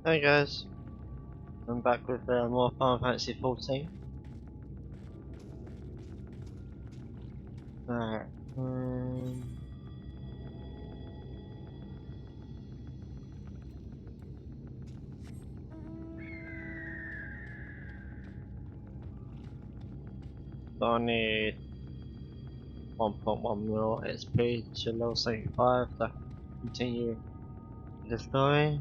Hey guys, I'm back with more Final Fantasy 14. Alright. So I need 1.1 mil XP to level 75 to continue the story.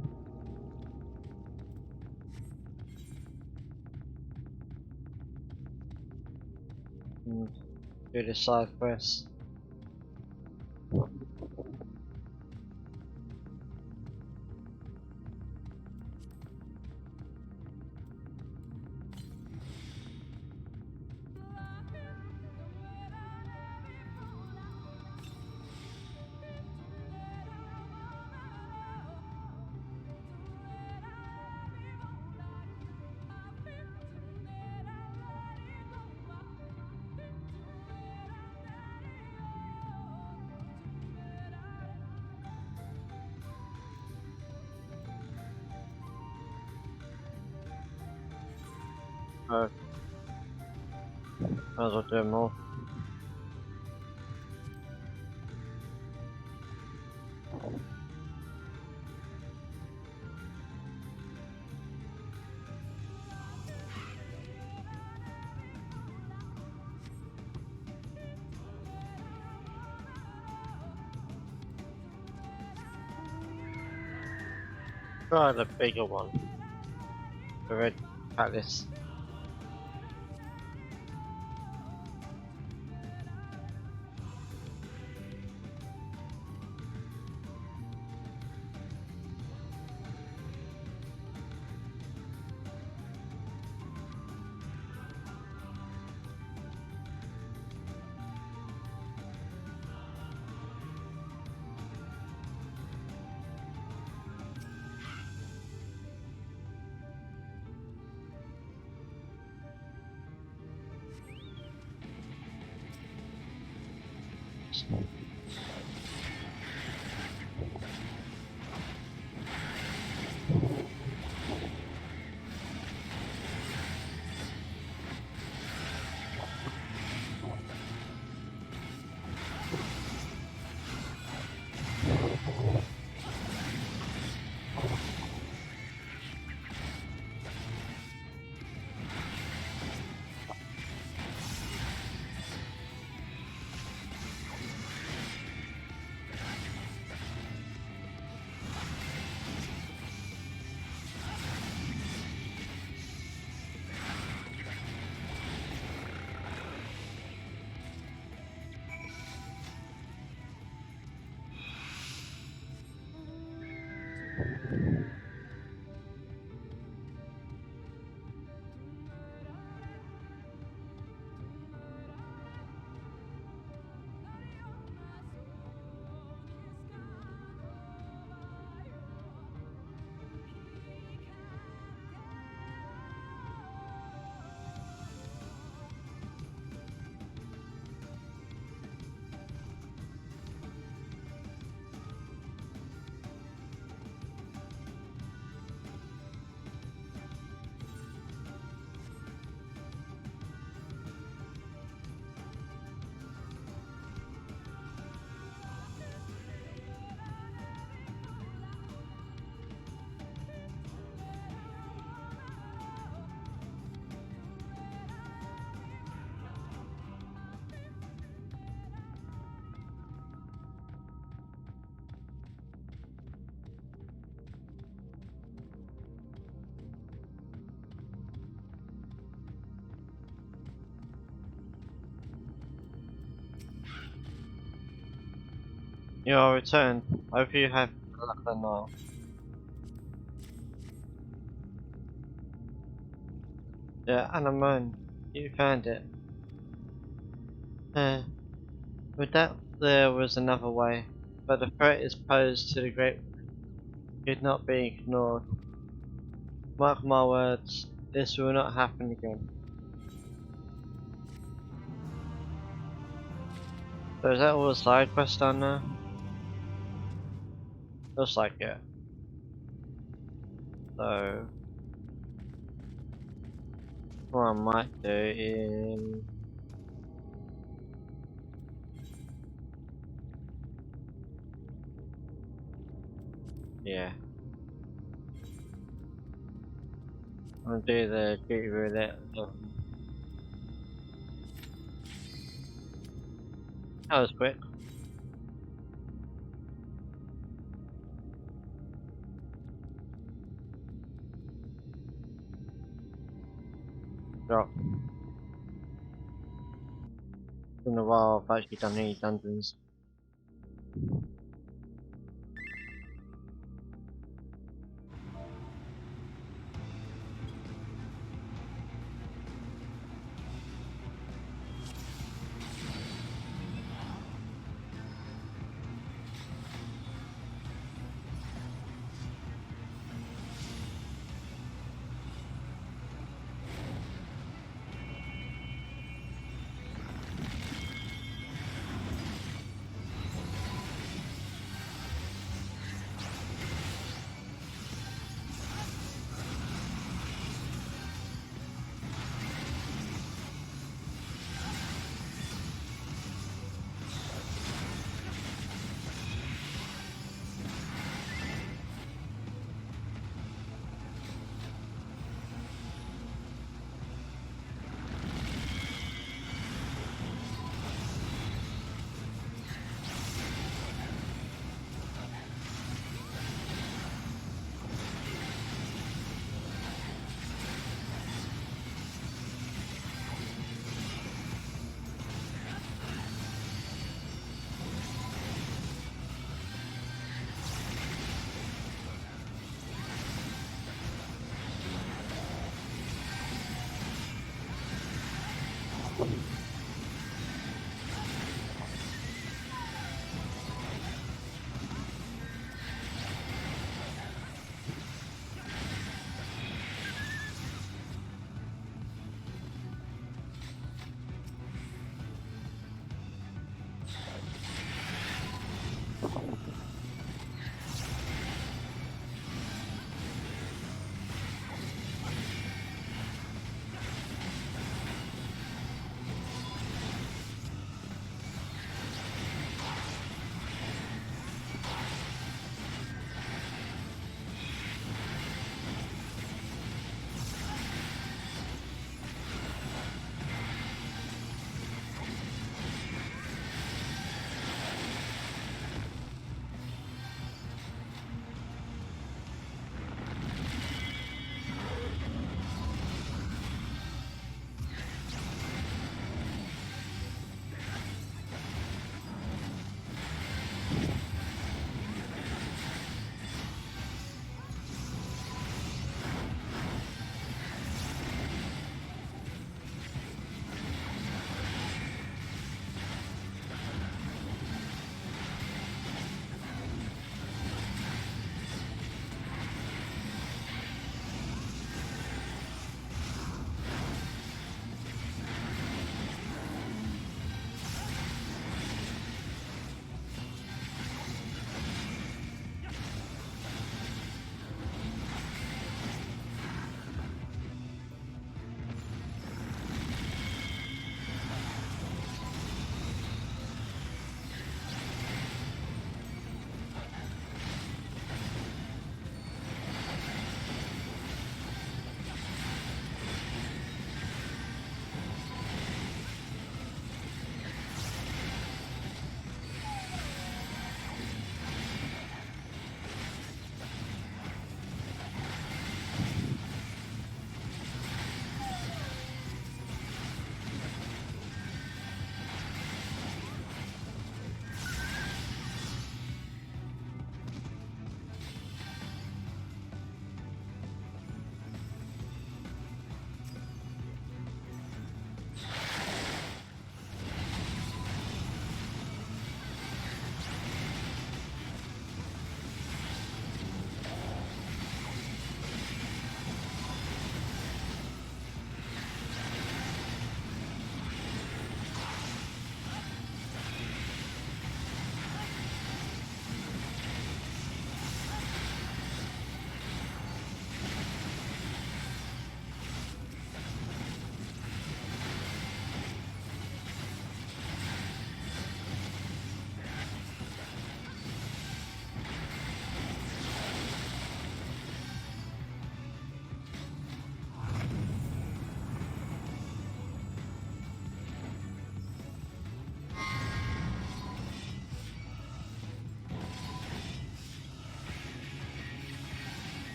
And do the side quest. So, might as well do them all. Try the bigger one. The red palace. You are returned. Hope you have luck and all. Yeah, Anamon, you found it. With that, there was another way, but the threat is posed to the great could not be ignored. Mark my words, this will not happen again. So is that all the side quests done now? Looks like it. So what I might do is yeah. I'll do the duty roulette. That was quick. Drop. It's been a while I've actually done any dungeons.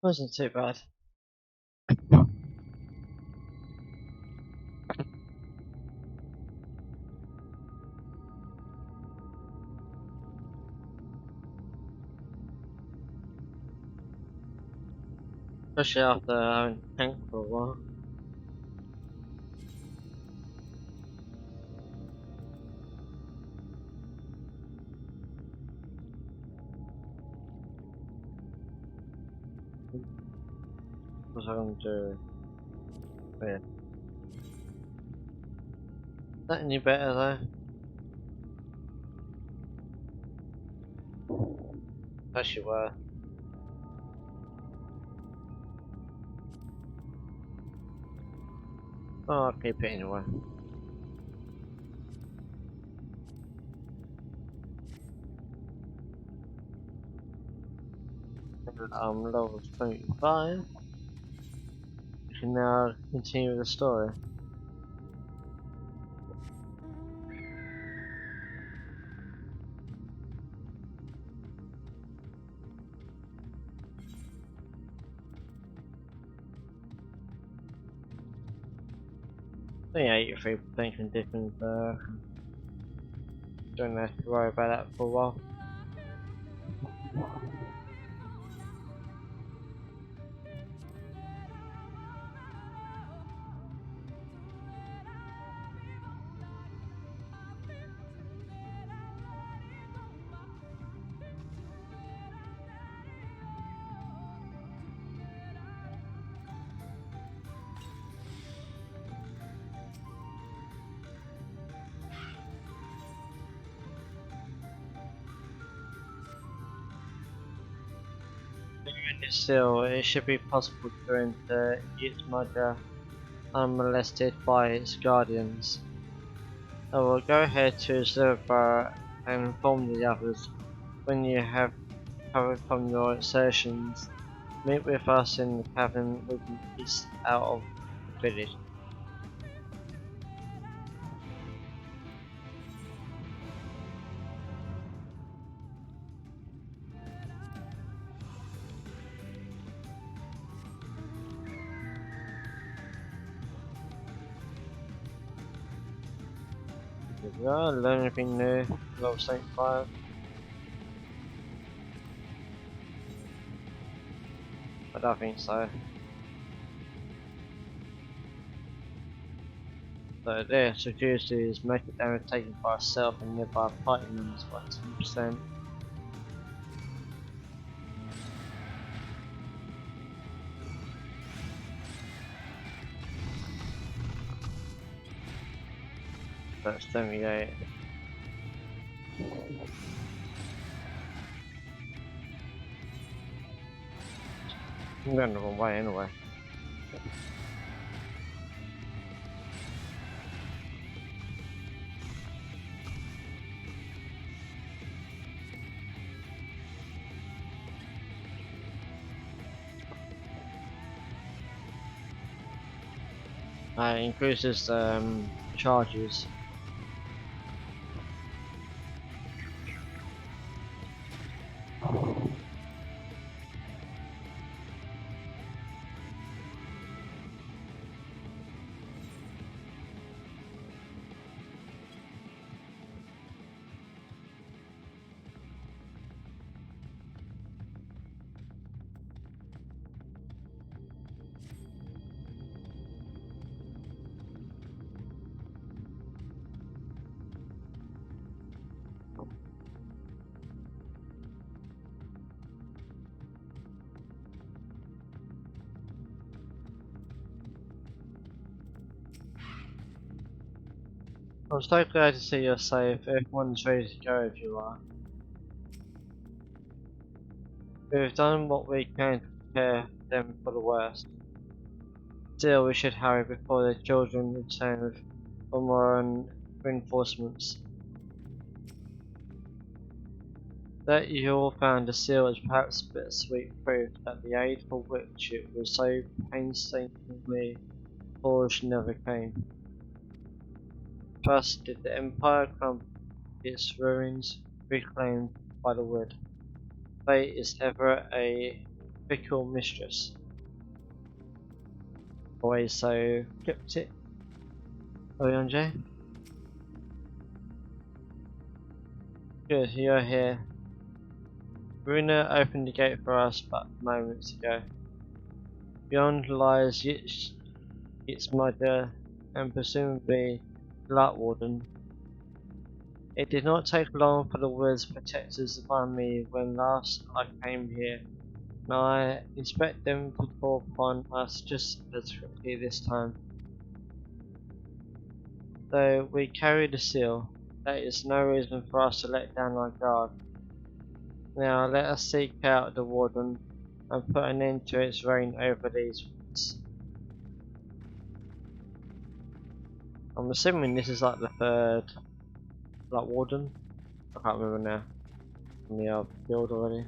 Wasn't too bad. Especially after having tank for a while. What was I gonna do? Yeah. Is that any better though? Actually were. Oh, I'll keep it anyway. Level 25. We can now continue the story. Yeah, 83% conditions there. Don't have to worry about that for a while. Still, it should be possible to enter its mother unmolested by its guardians. I will go ahead to Silver and inform the others. When you have recovered from your exertions, meet with us in the cavern within east out of the village. There we are, learn anything new, level 75. I don't think so. So this reduces magic damage taken by itself and nearby party members by 10%. That's 78. I'm going the wrong way anyway. It increases charges. I'm so glad to see you're safe. Everyone's ready to go if you are. We've done what we can to prepare them for the worst. Still, we should hurry before the children return with more reinforcements. That you all found the seal is perhaps bittersweet proof that the aid for which it was so painstakingly forged never came. Thus did the Empire crumble, its ruins reclaimed by the wood. Fate is ever a fickle mistress. Always so cryptic. Oyonje? Good, you're here. Runa opened the gate for us but moments ago. Beyond lies its mother and presumably the Light Warden. It did not take long for the woods protectors to find me when last I came here. Now I expect them to fall upon us just as quickly this time. Though we carry the seal, that is no reason for us to let down our guard. Now let us seek out the Warden and put an end to its reign over these woods. I'm assuming this is like the third like Warden. I can't remember now. From the build already.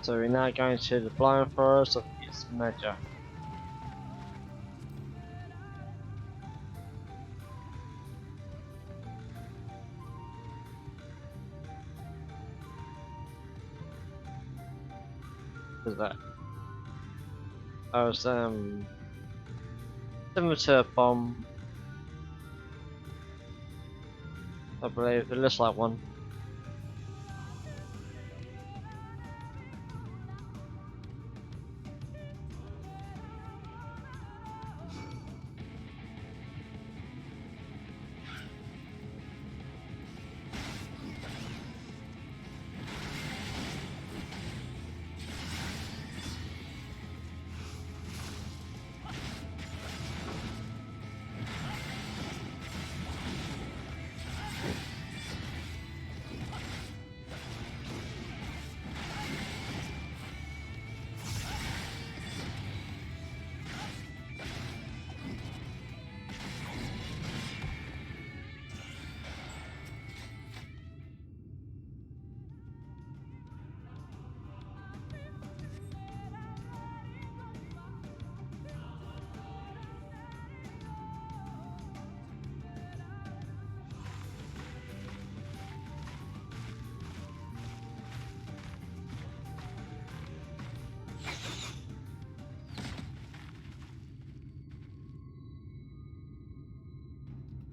So we're now going to the blind forest of its Major. What's that? Oh, it's similar to a bomb. I believe it looks like one.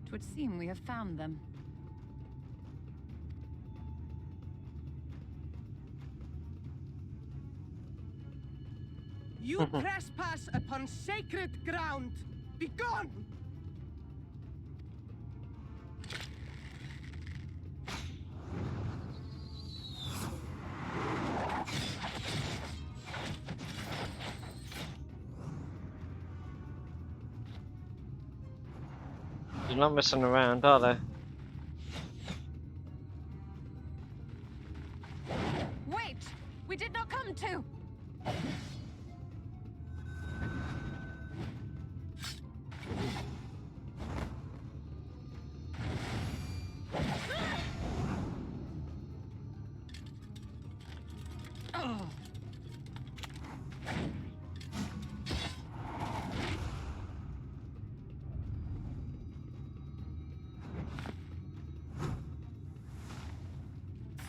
It would seem we have found them. You trespass upon sacred ground! Begone! They're not messing around, are they? Wait! We did not come to! Oh.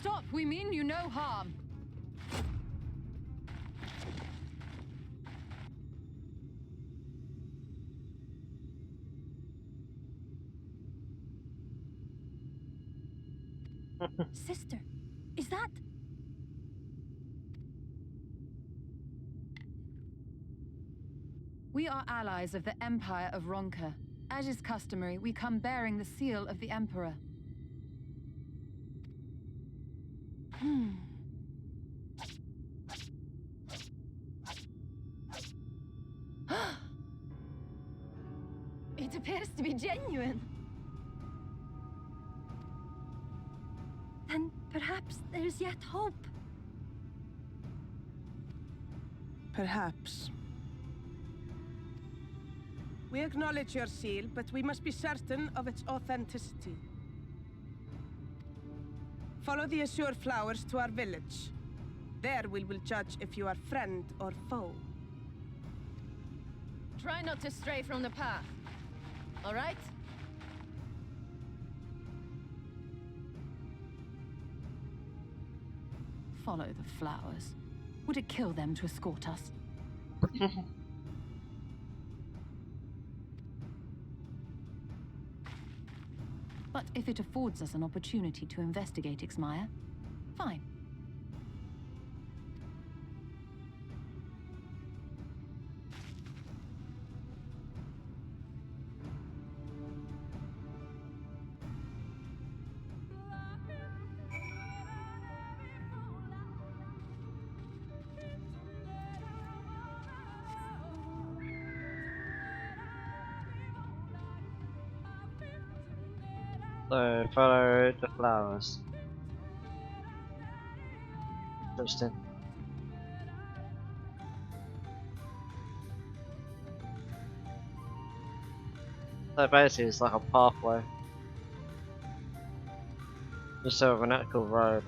Stop! We mean you no harm. Sister, is that? We are allies of the Empire of Ronka. As is customary, we come bearing the seal of the Emperor. It appears to be genuine. Then perhaps there is yet hope. Perhaps. We acknowledge your seal, but we must be certain of its authenticity. Follow the azure flowers to our village. There we will judge if you are friend or foe. Try not to stray from the path. All right? Follow the flowers. Would it kill them to escort us? But if it affords us an opportunity to investigate Ixmaya, fine. So follow the flowers. Interesting. So basically it's like a pathway. Instead of an actual road.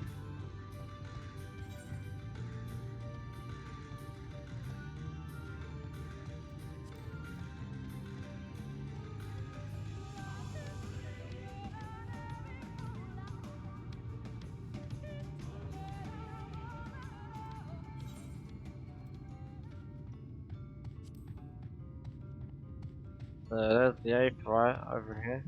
So there's the ape right over here.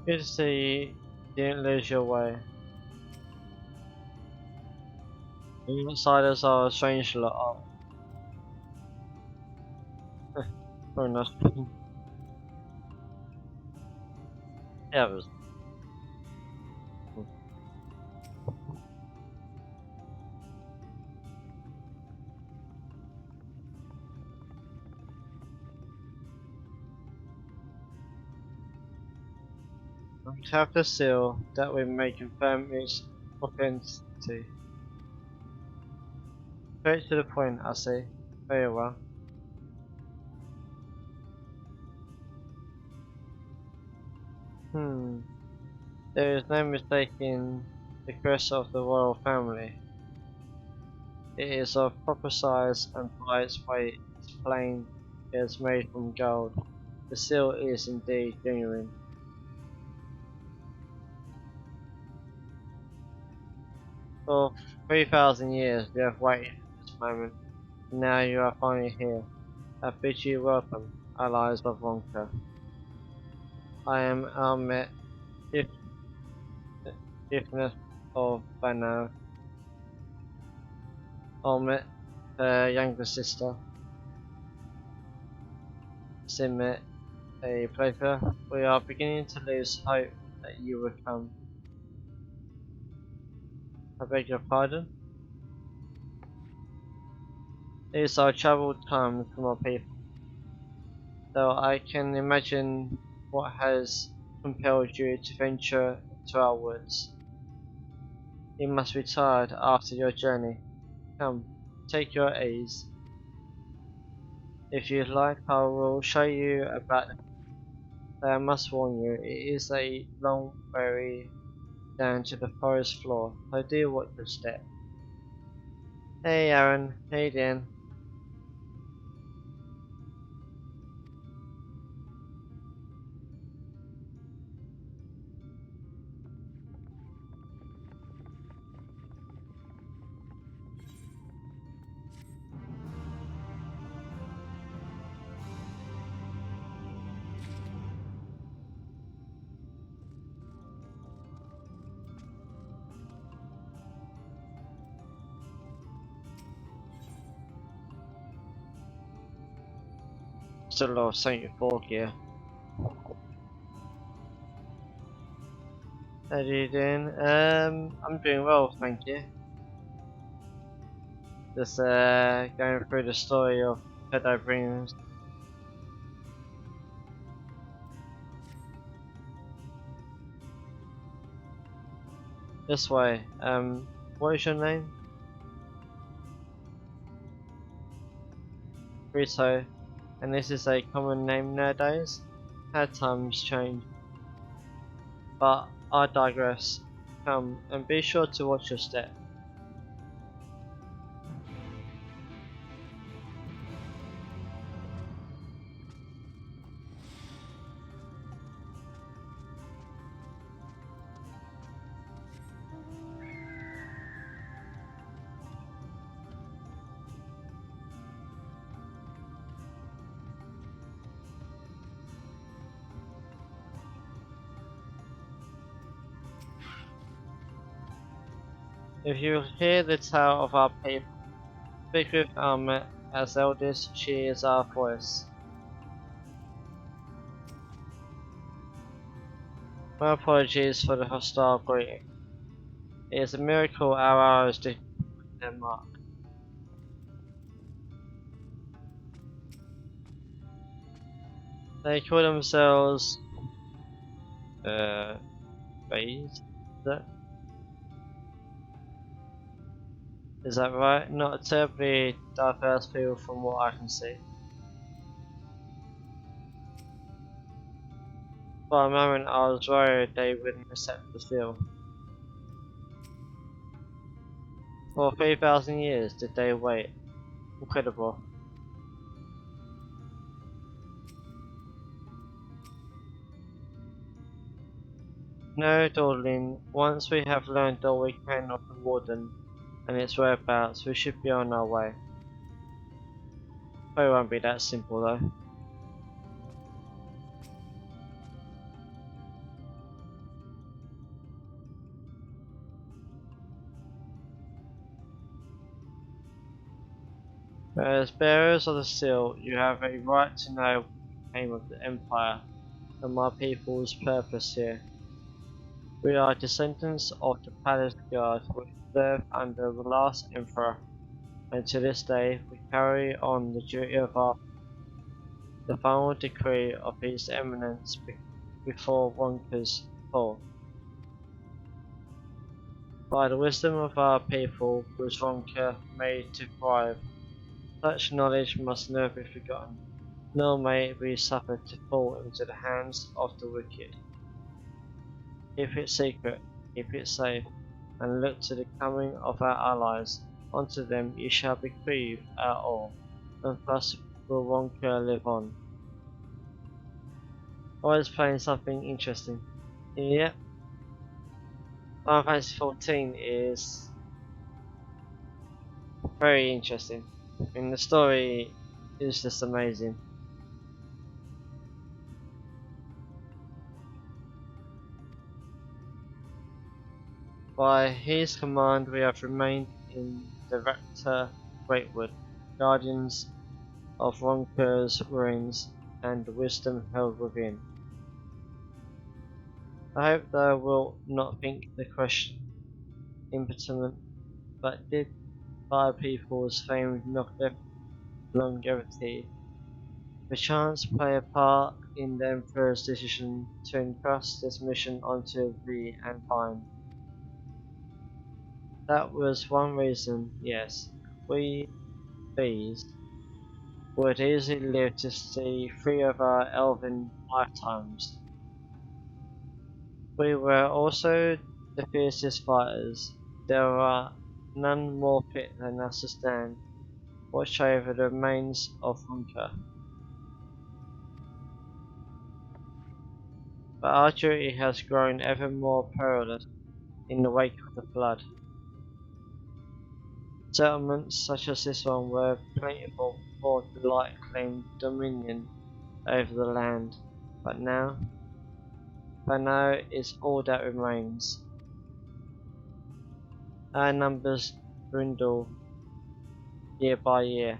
Good to see you didn't lose your way. The outsiders are a strange lot of. Very nice. Yeah, it was. We have the seal that we may confirm its authenticity. Straight to the point, I see. Very well. There is no mistaking the crest of the royal family. It is of proper size and by its weight is plain it is made from gold. The seal is indeed genuine. For 3,000 years we have waited for this moment, and now you are finally here. I bid you welcome, allies of Ronka. I am Almet Ifnith of Banner. Almet, her younger sister. Simmet, a pleasure. We are beginning to lose hope that you will come. I beg your pardon? These are troubled times for my people, though I can imagine what has compelled you to venture into our woods. You must be tired after your journey. Come, take your ease. If you like, I will show you about the though I must warn you, it is a long way down to the forest floor, so do watch your step. Hey Aaron, hey Dan. Still level 74 gear. How are you doing? I'm doing well, thank you. Just going through the story of Shadowbringers. This way. What is your name? Rito. And this is a common name nowadays. How times change. But I digress. Come and be sure to watch your step. If you hear the tale of our people, speak with Alma as eldest, she is our voice. My apologies for the hostile greeting. It is a miracle our arrows did their mark. They call themselves bees. Is that right? Not a terribly diverse people from what I can see. For a moment I was worried they wouldn't accept the seal. For 3,000 years did they wait. Incredible. No, darling, once we have learned all we can of the Warden and its whereabouts, we should be on our way. It won't be that simple though. As bearers of the seal, you have a right to know what became of the Empire and my people's purpose here. We are descendants of the Palace Guard which served under the last Emperor, and to this day we carry on the duty of the final decree of His Eminence before Wonka's fall. By the wisdom of our people was Wonka made to thrive. Such knowledge must never be forgotten, nor may it be suffered to fall into the hands of the wicked. Keep it secret, keep it safe, and look to the coming of our allies. Unto them ye shall bequeath our all, and thus will Wonka live on. Always playing something interesting. Yep. Final Fantasy 14 is very interesting. And the story is just amazing. By his command we have remained in the Rector Greatwood, guardians of Ronker's ruins and the wisdom held within. I hope thou wilt not think the question impertinent, but did thy people's famed longevity perchance play a part in the Emperor's decision to entrust this mission unto thee and thine? That was one reason, yes. We, bees, would easily live to see 3 of our elven lifetimes. We were also the fiercest fighters. There are none more fit than us to stand, watch over the remains of Hunter. But our duty has grown ever more perilous in the wake of the flood. Settlements such as this one were plentiful before the light claimed dominion over the land, but now is all that remains. Our numbers dwindle year by year.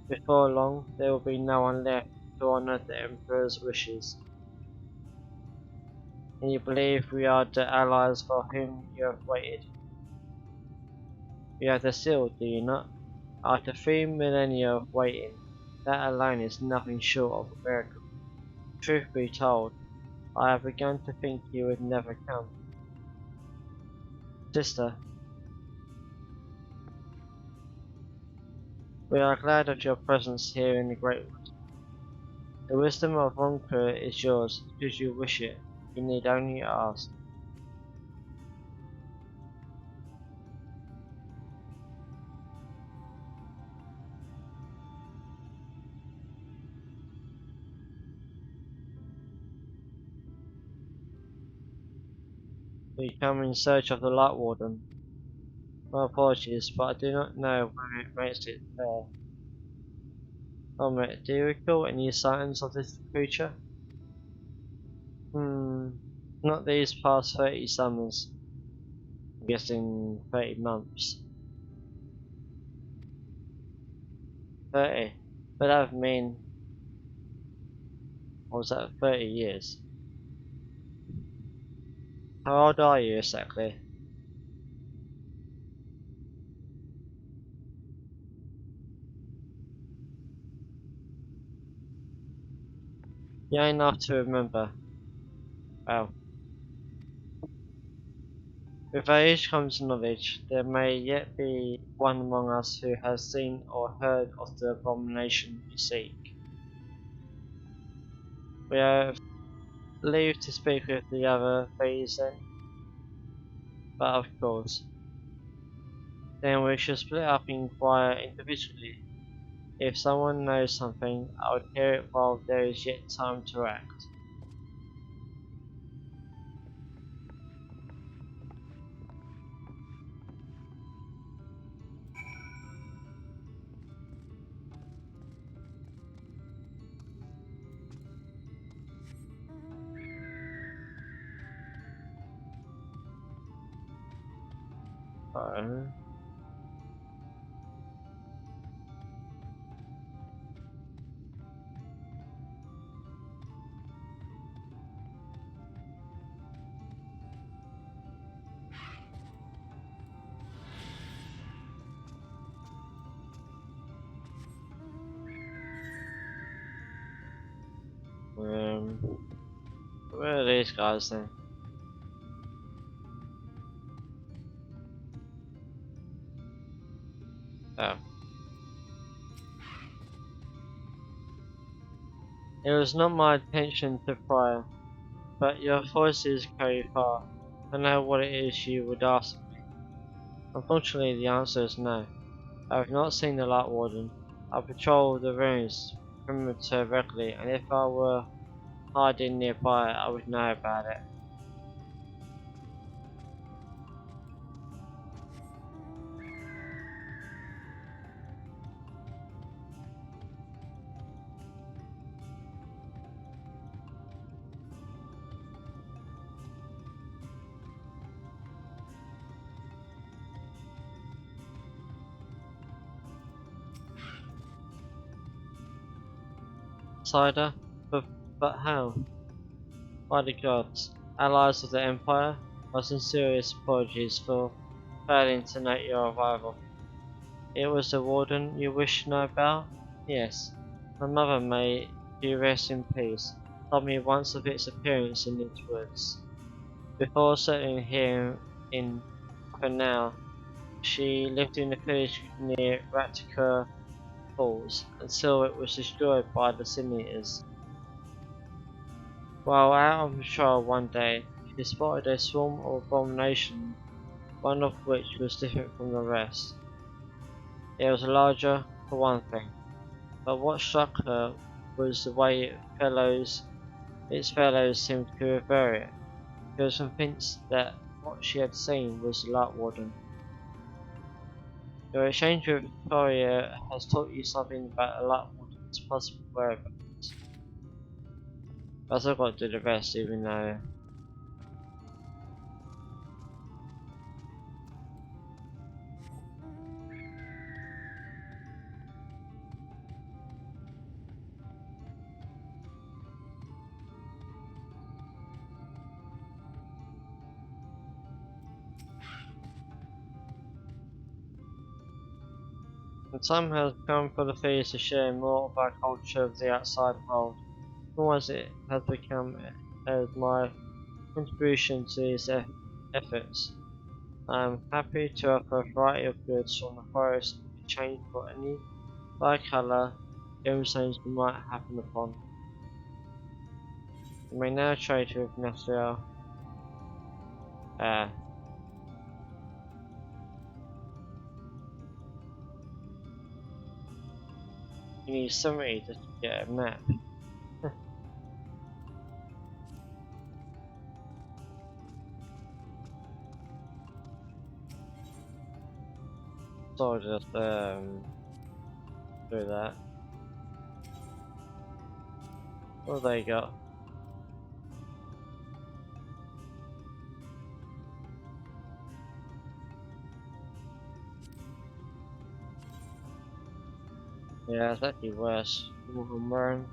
Before long, there will be no one left to honor the Emperor's wishes. And you believe we are the allies for whom you have waited? You have the seal, do you not? After 3 millennia of waiting, that alone is nothing short of a miracle. Truth be told, I have begun to think you would never come. Sister, we are glad of your presence here in the Great Wood. The wisdom of Ronka is yours, should you wish it. You need only ask. We come in search of the Light Warden. My apologies, but I do not know where it makes it there. Omrit, do you recall any sightings of this creature? Not these past 30 summers. I'm guessing 30 months. 30. But that would mean, what was that, 30 years? How old are you exactly? Young enough to remember. Well, with age comes knowledge. There may yet be one among us who has seen or heard of the abomination you seek. We have leave to speak with the other thieves then, but of course. Then we should split up and inquire individually. If someone knows something, I would hear it while there is yet time to act. So, um, where are these guys then? Oh. It was not my intention to pry, but your voices carry far. I know what it is you would ask me. Unfortunately, the answer is no. I have not seen the Light Warden. I patrol the ruins perimeter regularly, and if I were hiding nearby, I would know about it. Cider? But how? By the gods, allies of the Empire, my sincerest apologies for failing to note your arrival. It was the Warden you wished to know about? Yes. My mother, may she rest in peace, told me once of its appearance in these woods. Before settling here in Canal, she lived in a village near Ratica Falls until it was destroyed by the Sin-Eaters. While out on patrol one day, she spotted a swarm of abominations, one of which was different from the rest. It was larger, for one thing, but what struck her was the way its fellows seemed to revere it. She was convinced that what she had seen was the Light Warden. Your exchange with Victoria has taught you something about the Light Warden's possible whereabouts. I've still got to do the rest, even though The time has come for the thieves to share more of our culture with the outside world, otherwise it has become as my contribution to these efforts. I am happy to offer a variety of goods from the forest in exchange for any bi-colour gemstones you might happen upon. You may now trade with Nasriel. You need somebody to get a map. So I'll just do that. What have they got? Yeah, it's actually worse than what I'm wearing.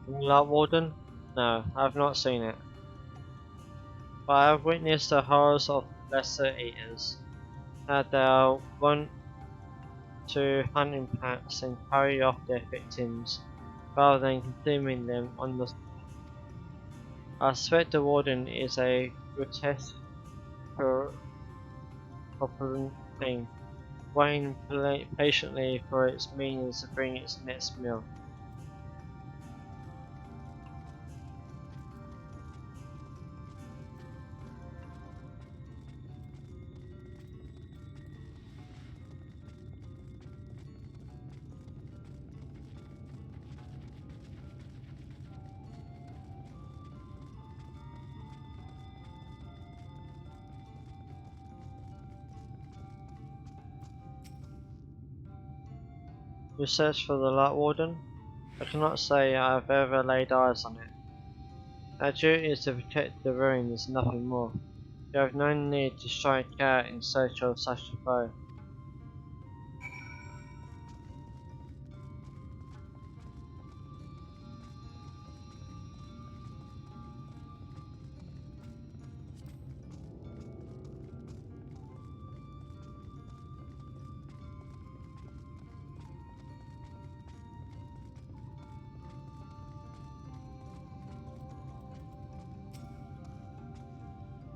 Light Warden? No, I've not seen it. But I have witnessed the horrors of lesser eaters. How they'll run to hunting packs and carry off their victims, rather than consuming them on the. I suspect the Warden is a grotesque, corpulent thing, waiting patiently for its minions to bring its next meal. You search for the Light Warden? I cannot say I have ever laid eyes on it. Our duty is to protect the ruins, nothing more. You have no need to strike out in search of such a foe.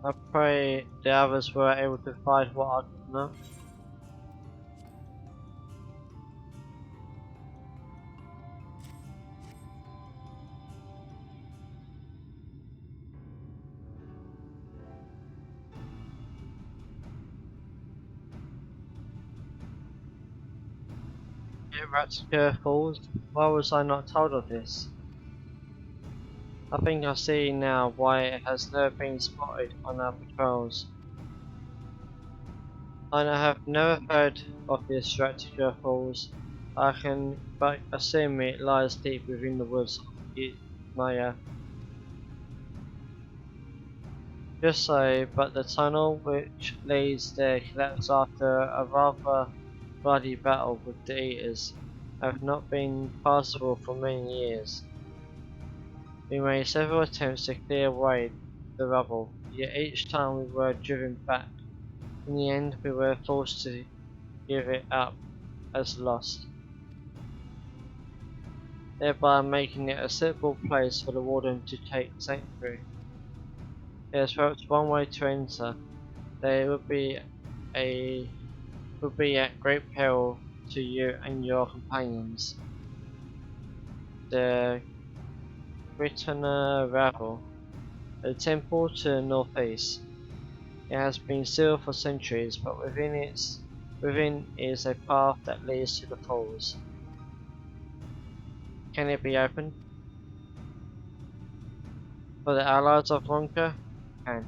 I pray the others were able to find what I could not. It Ratziger Falls? Why was I not told of this? I think I see now why it has never been spotted on our patrols. I have never heard of this Ratziger Falls. I can but assume it lies deep within the woods of Maya. Just so, but the tunnel which leads there collapsed after a rather bloody battle with the Eaters. Have not been passable for many years. We made several attempts to clear away the rubble, yet each time we were driven back. In the end, we were forced to give it up as lost, thereby making it a suitable place for the Warden to take sanctuary. There is perhaps one way to enter. There would be at great peril to you and your companions. The Britannia Ravel, a temple to the northeast. It has been sealed for centuries, but within is a path that leads to the falls. Can it be opened? For the allies of Ronka? Can.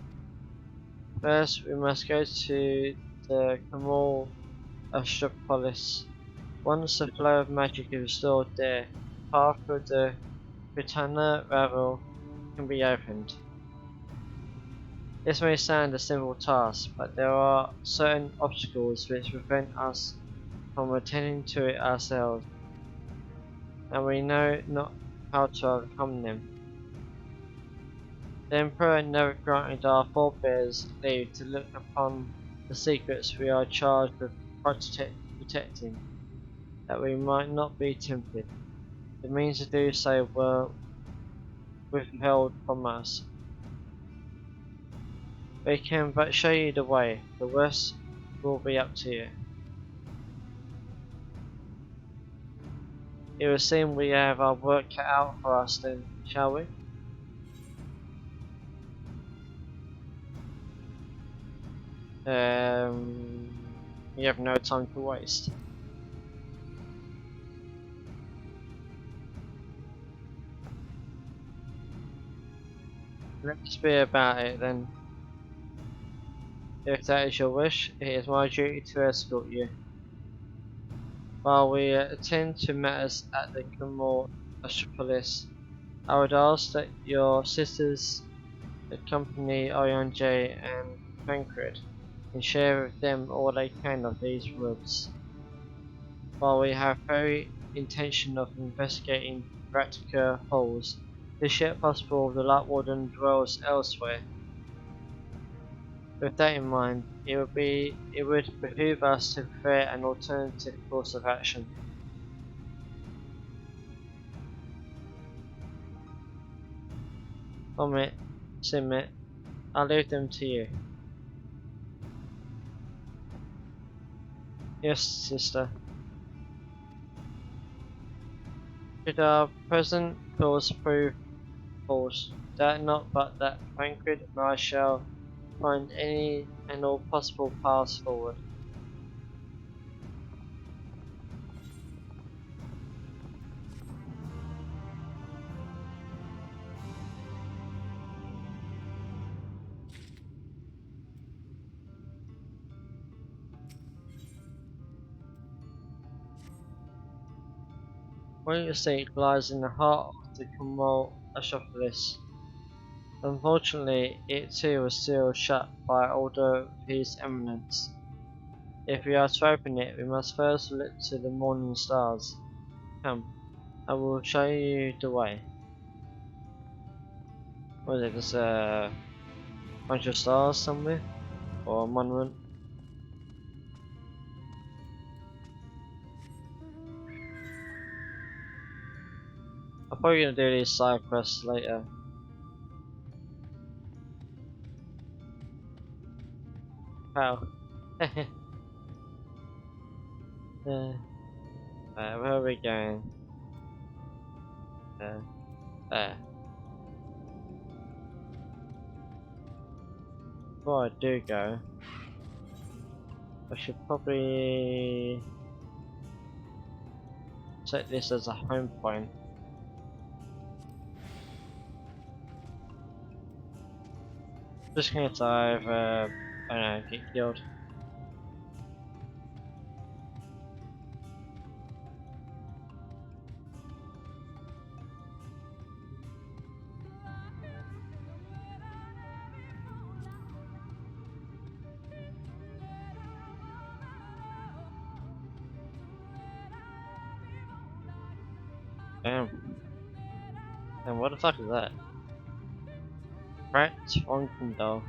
First, we must go to the Kamal Astropolis. Once the flow of magic is restored there, the path through the Britannia Ravel can be opened. This may sound a simple task, but there are certain obstacles which prevent us from attending to it ourselves, and we know not how to overcome them. The Emperor never granted our forebears leave to look upon the secrets we are charged with protecting, that we might not be tempted. The means to do so were withheld from us. We can but show you the way, the rest will be up to you. It would seem we have our work cut out for us then, shall we? We have no time to waste. Let's be about it then. If that is your wish, it is my duty to escort you. While we attend to matters at the Camor Astropolis, I would ask that your sisters accompany Oyonje and Tancred and share with them all they can of these woods. While we have every intention of investigating Raktica holes, it is yet possible the Light Warden dwells elsewhere. With that in mind, it would behoove us to prepare an alternative course of action. Omit, Simit, I'll leave them to you. Yes, sister. Should our present course prove false, doubt not but that Tancred and I shall find any and all possible paths forward. Winter Seat lies in the heart of the Camor Astropolis. Unfortunately, it too was sealed shut by order of His Eminence. If we are to open it, we must first look to the morning stars. Come, I will show you the way. Was it just a bunch of stars somewhere? Or a monument? I'm probably gonna do these side quests later. How? Where are we going? There. Before I do go, I should probably set this as a home point. Just in case I've, I don't know, get killed. Damn. And what the fuck is that? Rat Onkendal.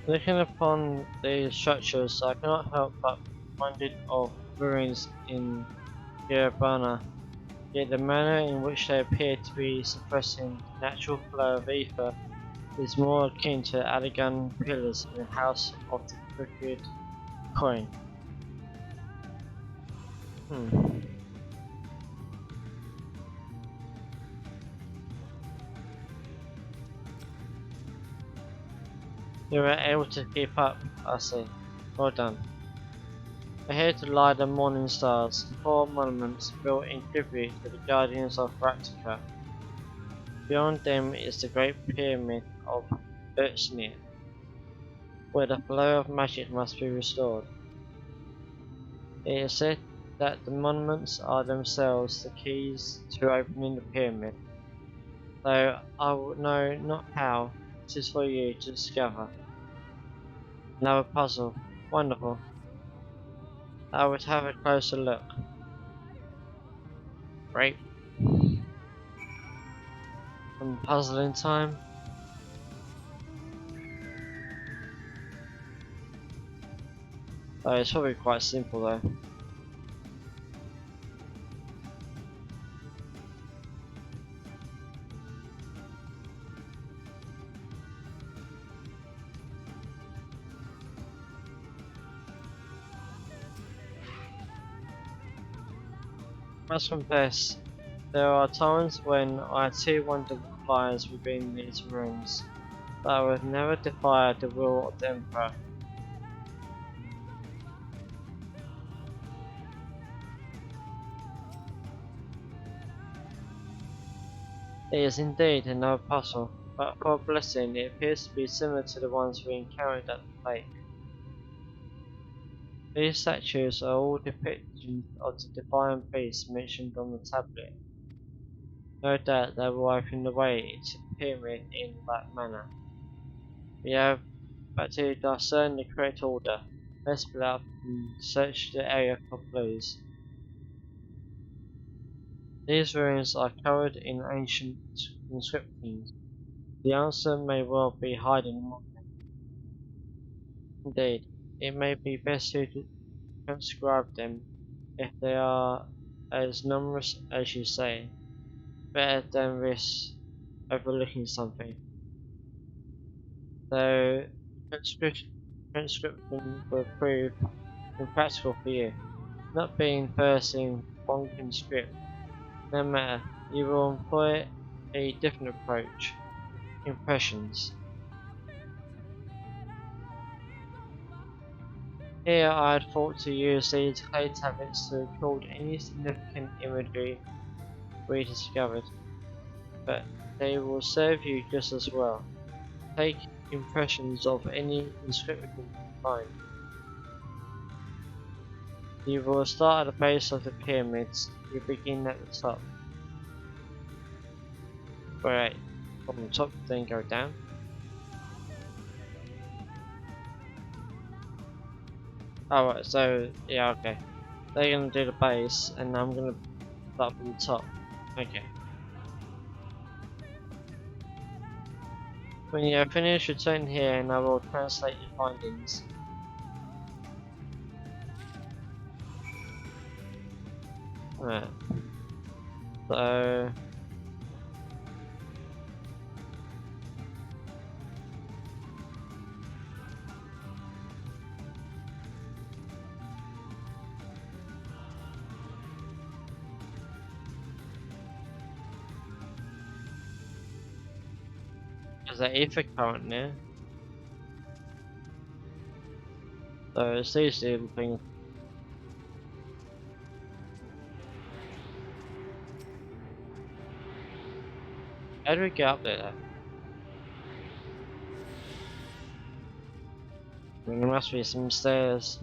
Looking upon these structures, I cannot help but be reminded of ruins in Yerbana, yet the manner in which they appear to be suppressing the natural flow of ether is more akin to Allegan pillars in the House of the Crooked Coin. You were able to keep up, I see. Well done. Here to lie the morning stars, 4 monuments built in tribute to the guardians of Raktica. Beyond them is the Great Pyramid of Urtsnir, where the flow of magic must be restored. It is said that the monuments are themselves the keys to opening the pyramid, though I would know not how. It is for you to discover. Another puzzle. Wonderful. I would have a closer look. Great. Some puzzling time. Oh, it's probably quite simple though. Must confess, there are times when I too wonder what lies within these rooms, but I would never defy the will of the Emperor. It is indeed another puzzle, but for a blessing it appears to be similar to the ones we encountered at the lake. These statues are all depictions of the divine beasts mentioned on the tablet. No doubt they will open the way into the pyramid in that manner. We have but to discern the correct order. Let's split up and search the area for clues. These ruins are covered in ancient inscriptions. The answer may well be hiding among them. Indeed, it may be best to transcribe them if they are as numerous as you say. Better than risk overlooking something. Though transcription will prove impractical for you, not being versed in Bonkin script. No matter, you will employ a different approach. Impressions. Here I had thought to use these clay tablets to record any significant imagery we discovered, but they will serve you just as well. Take impressions of any inscription you find. You will start at the base of the pyramids. You begin at the top. Wait, from the top then go down. Alright, so yeah, okay. They're gonna do the base and I'm gonna start from the top. Okay. When you are finished, return here and I will translate your findings. Right. So there's an ether current there. So it's these little things. How do we get up there? I mean, there must be some stairs.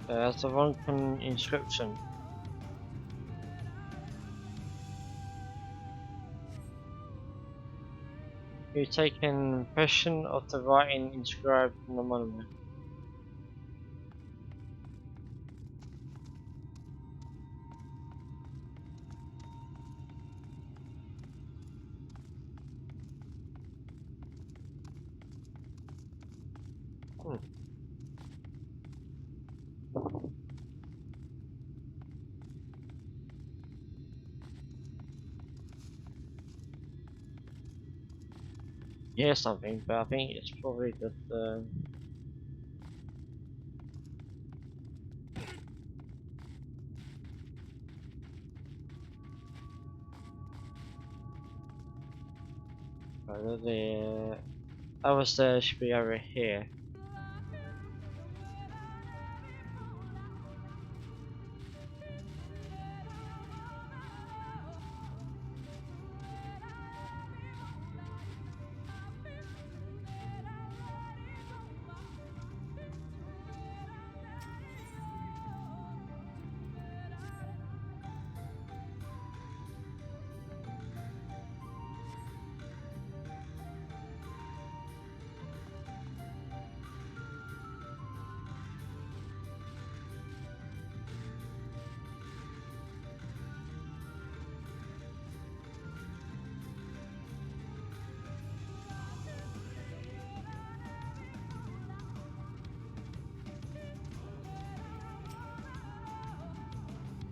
There's the wrong inscription. You take an impression of the writing inscribed on the monument. Hmm. Yeah, something, but I think it's probably just the other stairs should be over here.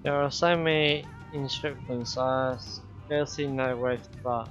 There are so many inscriptions, I scarcely know where to start.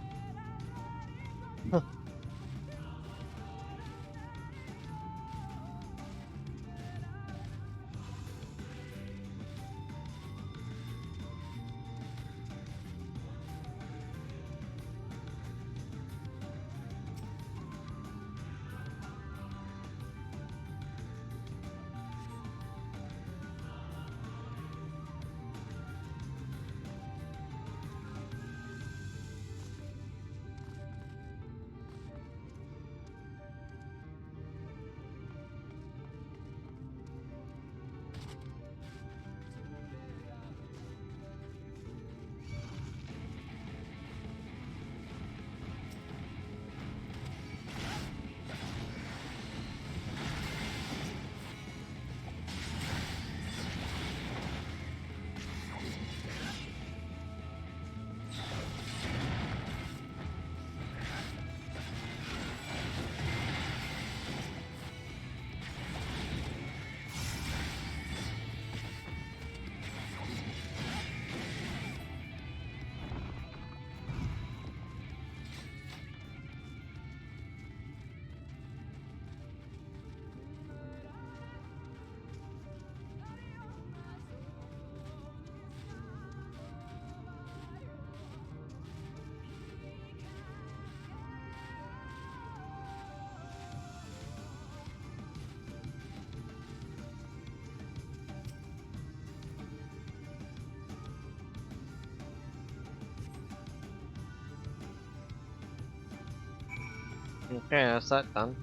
Okay, that's that done.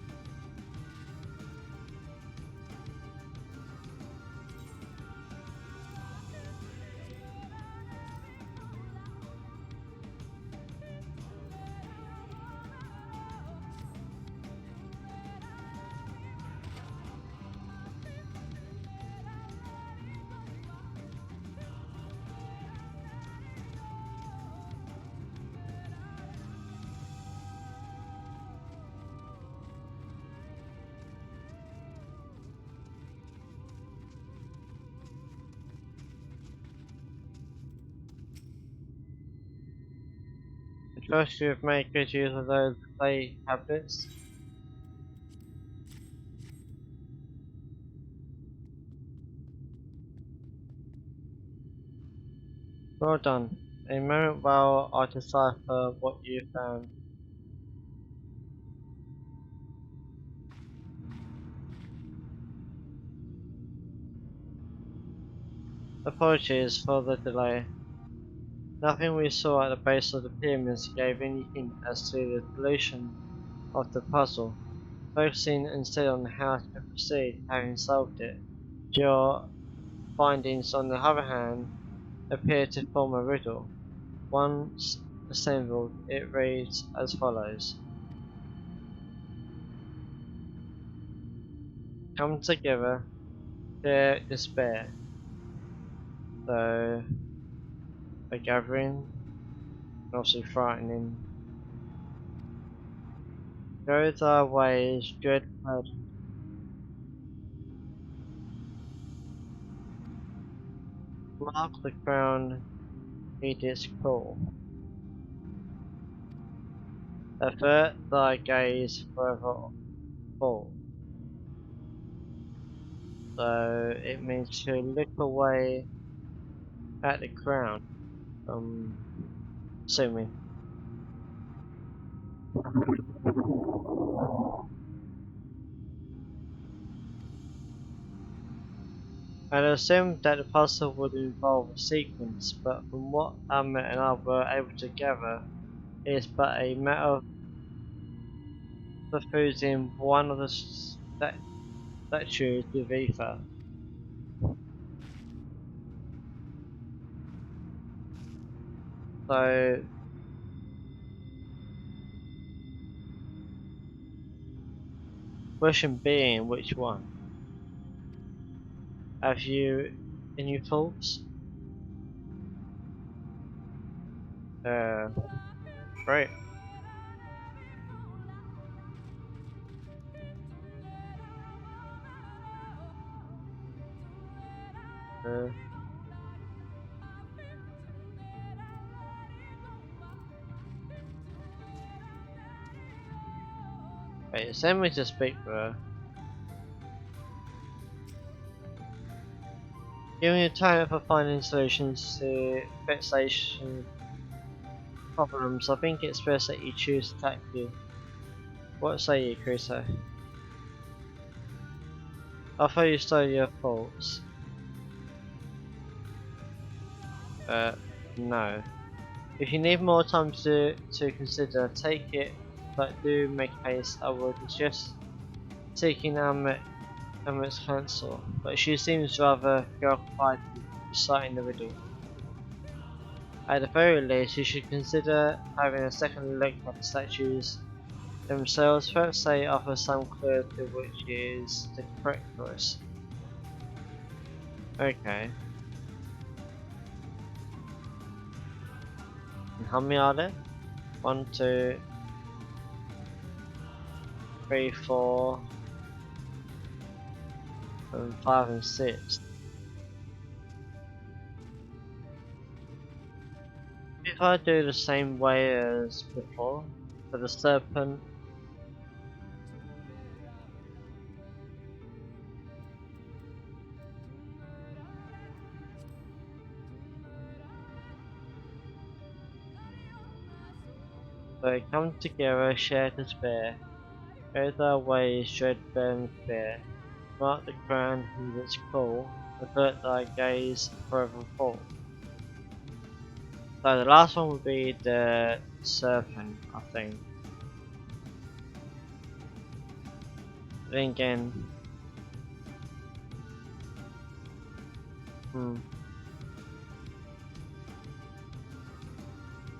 I trust you have made good use of those clay tablets. Well done. A moment while I decipher what you found. Apologies for the delay. Nothing we saw at the base of the pyramids gave any hint as to the solution of the puzzle, focusing instead on how to proceed, having solved it. Your findings, on the other hand, appear to form a riddle. Once assembled, it reads as follows. Come together, share despair. So, a gathering, obviously frightening. Go thy ways, dread burden. Mark the crown, he didst call. Avert thy gaze forever fall. So it means to look away at the crown. Assuming. I'd assumed that the puzzle would involve a sequence, but from what Amit and I were able to gather, it is but a matter of suffusing one of the statues with ether. So, question being, which one? Have you any thoughts? Uh, great. Uh, Wait, send me to speak for her. Giving you time for finding solutions to vexation problems, I think it's best that you choose tactically. What say you, Crusoe? I thought you studied your faults. No. If you need more time to consider, take it, but do make haste. I would suggest seeking Amit's counsel, but she seems rather preoccupied with reciting the riddle. At the very least, you should consider having a second look at the statues themselves. First, they offer some clue to which is the correct choice. Okay. And how many are there? 1, 2, 3, 4, and 5 and 6. If I do the same way as before, for the serpent, they come together, share despair, go their ways, dread burn fear, mark the crown who its call, avert thy gaze forever fall. So the last one would be the serpent, I think. Then again,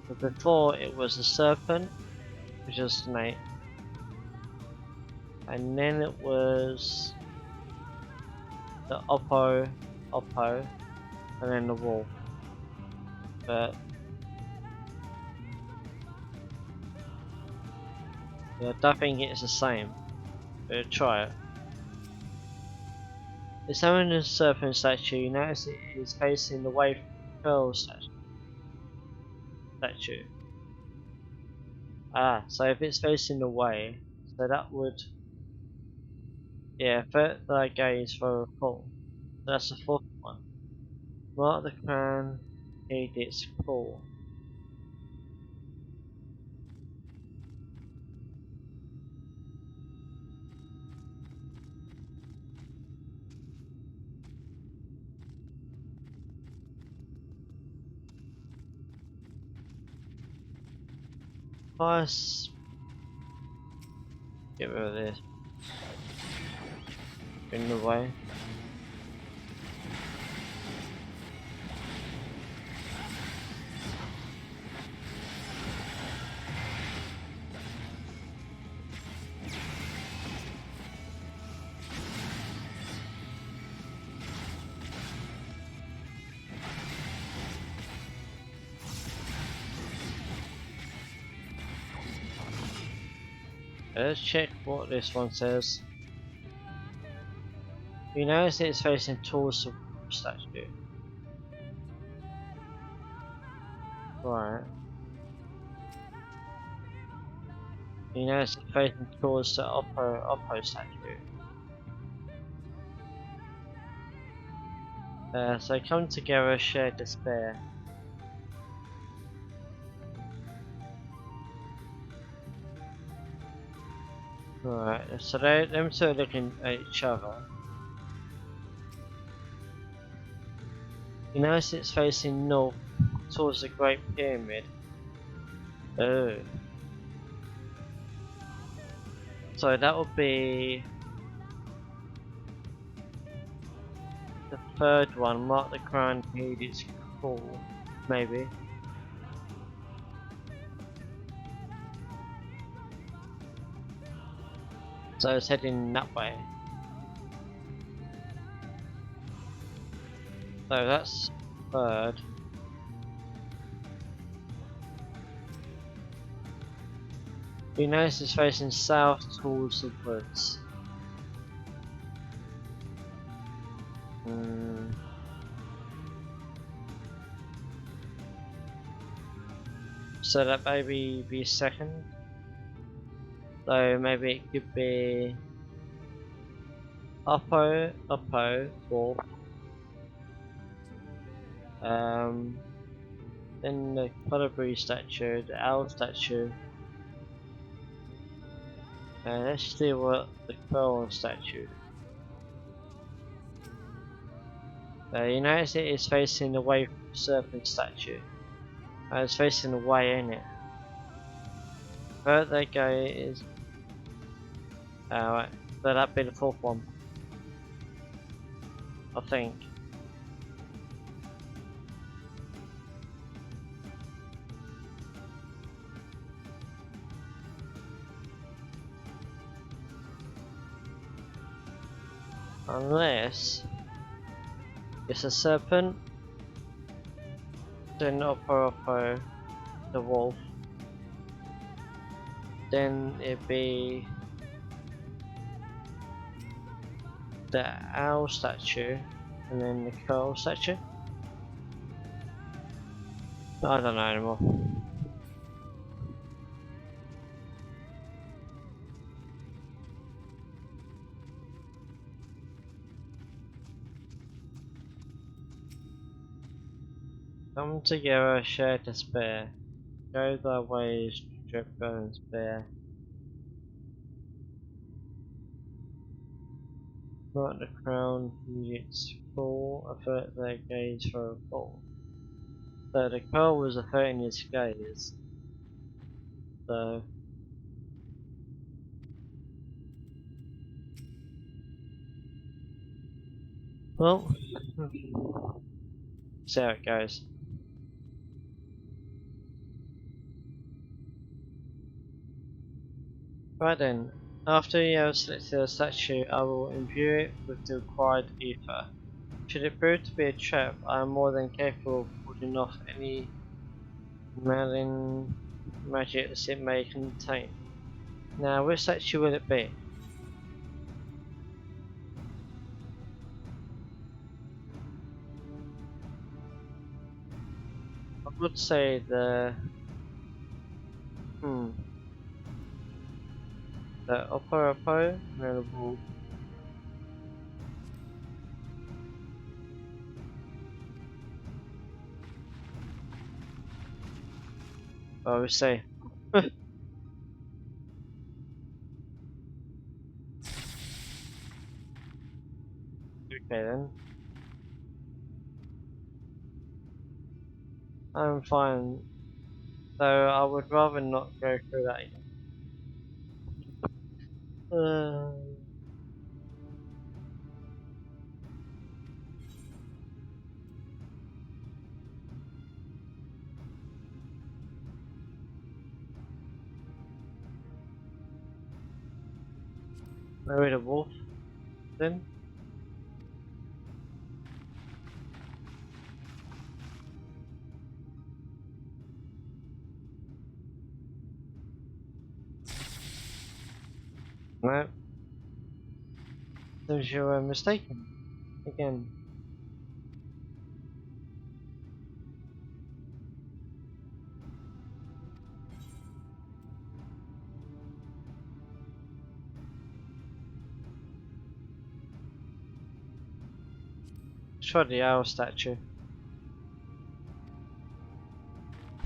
but before it was the serpent, which is a snake, and then it was the Oppo, and then the wolf. But yeah, I don't think it's the same. But try it. Examine the serpent statue. You notice it is facing away from the pearl statue. Ah, so if it's facing away, so that would, yeah, avert thy gaze for a fall. So that's the fourth one. Mark the crown, heed its call. Nice. Get rid of this. In the way. Let's check what this one says. You notice it's facing towards the statue. Right. You notice it's facing towards the Oppo statue. So come together, share despair. Right, so them two are looking at each other. You notice it's facing north towards the Great Pyramid. Oh. So that would be the third one. Mark the crown, heed its call. Maybe. So it's heading that way. So that's third. You notice it's facing south towards the woods. So that maybe be second. So maybe it could be Oppo, Wolf. Then the colibri statue, the owl statue. Let's see what the pearl statue. You notice it is facing away from the serpent statue. It's facing away, ain't it? Where they go is. Alright, so that'd be the fourth one. I think. Unless it's a serpent, then Oppo, the wolf, then it'd be the owl statue, and then the curl statue. I don't know anymore. Come together, share despair. Go thy ways, drip bones bare. Not the crown, its fall, avert their gaze for a fall. So the pearl was averting his gaze. So well, see how it goes. Right then, after you have selected a statue, I will imbue it with the required ether. Should it prove to be a trap, I am more than capable of warding off any malign magic that it may contain. Now, which statue will it be? I would say the Oppo, and then the wolf. I would say. Okay then. I'm fine. Though I would rather not go through that again. Maybe the wolf then? No, seems you were mistaken. Again. Try the owl statue.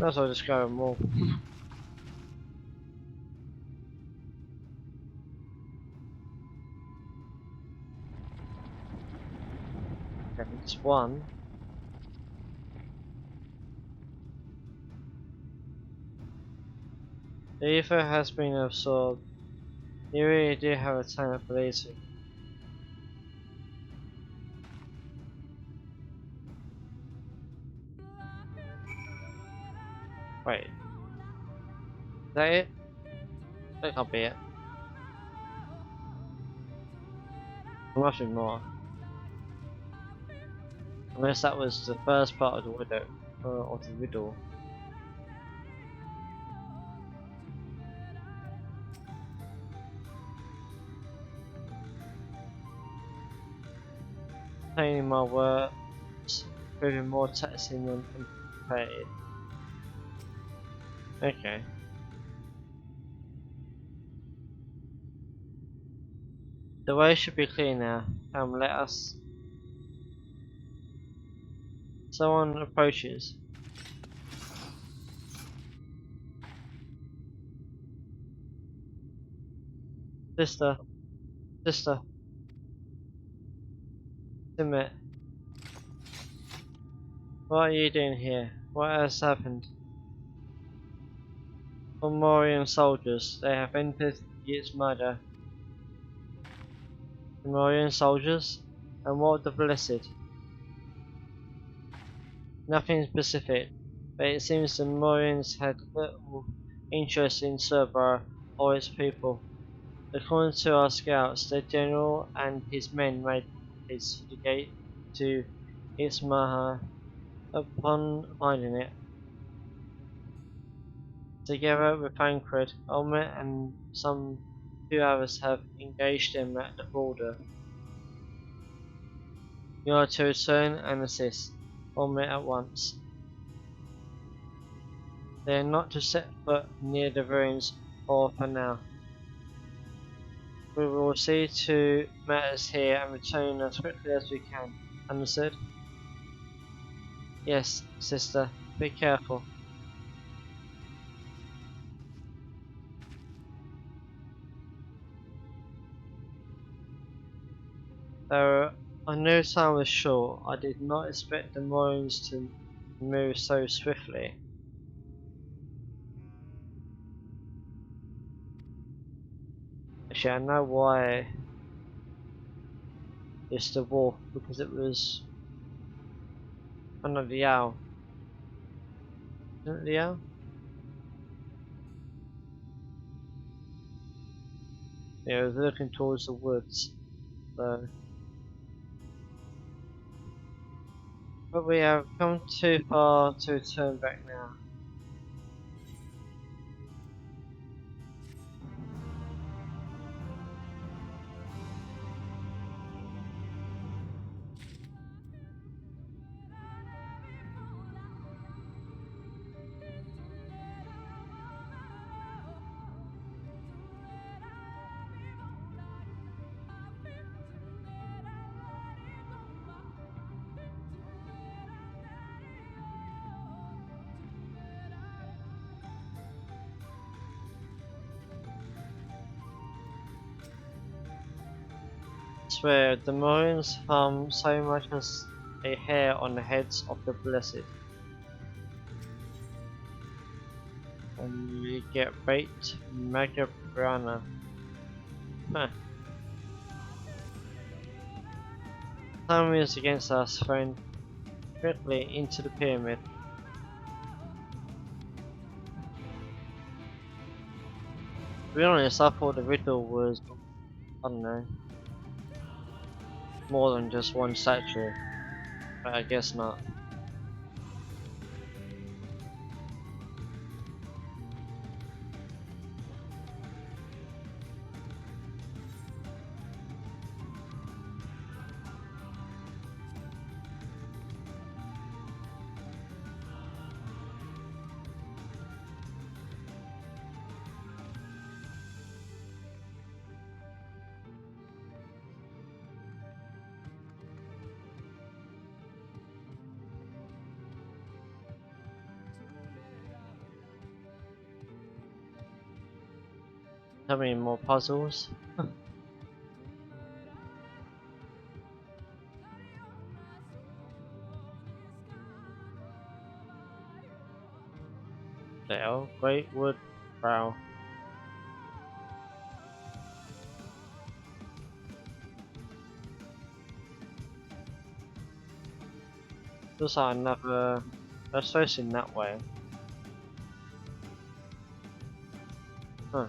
Might as well just go and more. Okay, it's one. The ether has been absorbed. You really do have a talent for these things. Wait. Is that it? That can't be it. There must be more. Unless that was the first part of the widow, or the riddle. Containing my words, proving more taxing than anticipated. Okay. The way should be clear now. Come, let us. Someone approaches. Sister, sister, Timmy, what are you doing here? What has happened? Fomorian soldiers, they have entered its murder. Fomorian soldiers? And what of the blessed? Nothing specific, but it seems the Morians had little interest in Cerber or its people. According to our scouts, the general and his men made haste to the gate to Ismaha. Upon finding it, together with Tancred, Olmet and some two others have engaged them at the border. You are to return and assist Olmet at once. They are not to set foot near the ruins or for now. We will see to matters here and return as quickly as we can. Understood? Yes, sister. Be careful. Though I knew time was short, I did not expect the Moorings to move so swiftly. Actually, I know why it's the wolf, because it was... Oh no, the owl. Isn't it the owl? Yeah, it was looking towards the woods, so... But we have come too far to turn back now. I swear, the Moorings harm so much as a hair on the heads of the blessed. And we get baked Magabrana. Huh. Time is against us, friend. Quickly into the pyramid. To be honest, I thought the riddle was, I don't know, more than just one statue, but I guess not. So many more puzzles. Dale, Great Wood Brow. Looks like another. That's facing that way. Huh.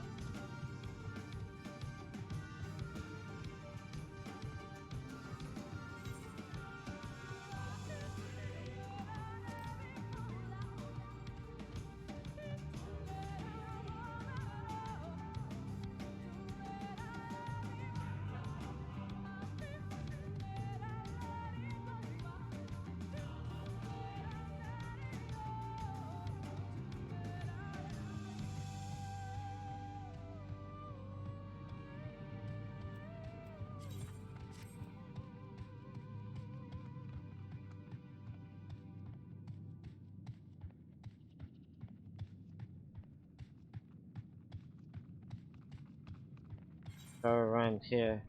Go around here.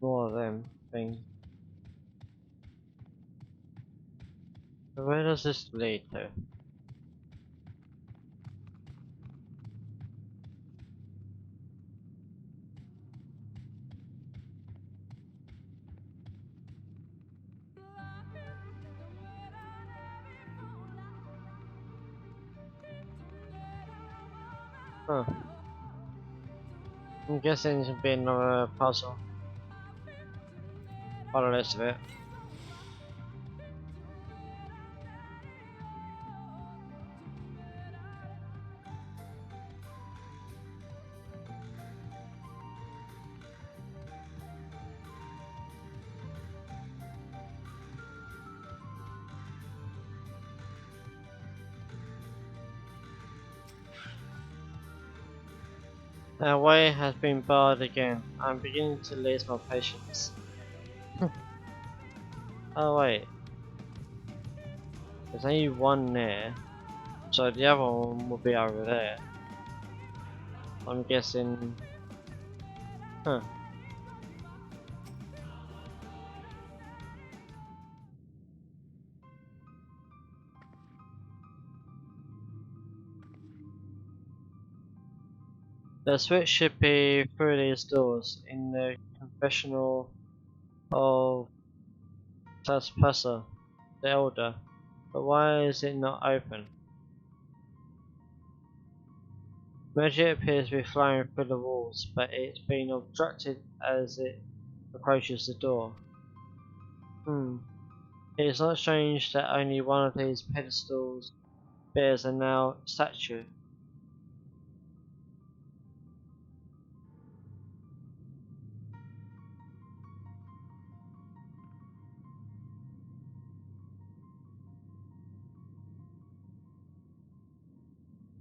More of them things. So where does this lead to? Huh. I'm guessing it's been another puzzle. By the list of it. Our way has been barred again. I'm beginning to lose my patience. Oh wait, there's only one there, so the other one will be over there. I'm guessing. Huh. The switch should be through these doors in the confessional of Taspasa, the Elder. But why is it not open? Magic appears to be flowing through the walls, but it's been obstructed as it approaches the door. It is not strange that only one of these pedestals bears a now statue.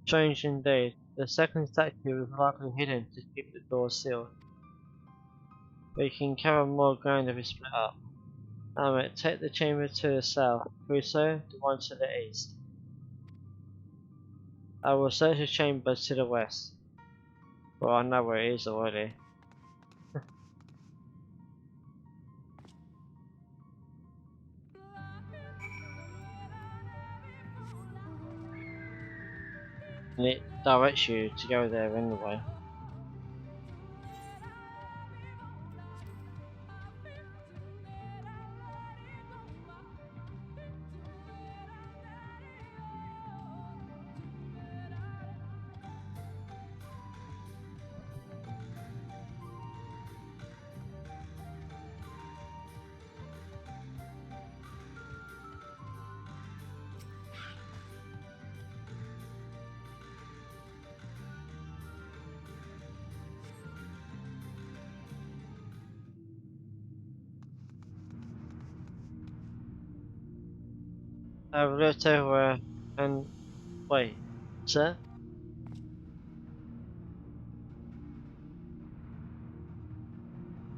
Strange indeed. The second statue was likely hidden to keep the door sealed. We can cover more ground if we split up. Amit, take the chamber to the south. Crusoe, the one to the east. I will search the chamber to the west. Well, I know where it is already. And it directs you to go there anyway. I've looked everywhere and wait, sir?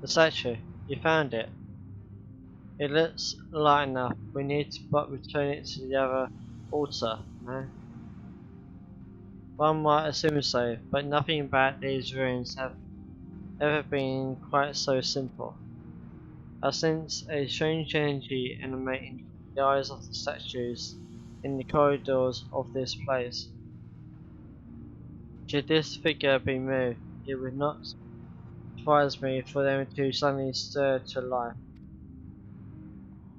The statue, you found it. It looks light enough. We need to but return it to the other altar, no? One might assume so, but nothing about these ruins have ever been quite so simple. I sense a strange energy emanating from the eyes of the statues in the corridors of this place. Should this figure be moved, it would not surprise me for them to suddenly stir to life.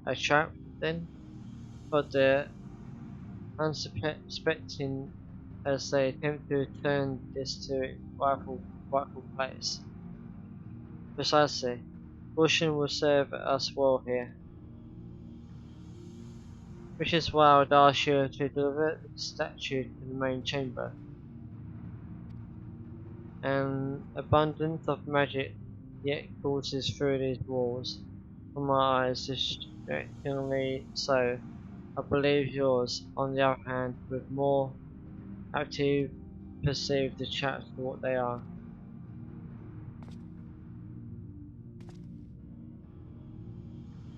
A trap, then? For the unsuspecting as they attempt to return this to its rightful place. Precisely. Caution will serve us well here. Which is why I would ask you to deliver the statue to the main chamber. An abundance of magic yet courses through these walls. From my eyes, distractingly so. I believe yours, on the other hand, with more active perceive the traps for what they are.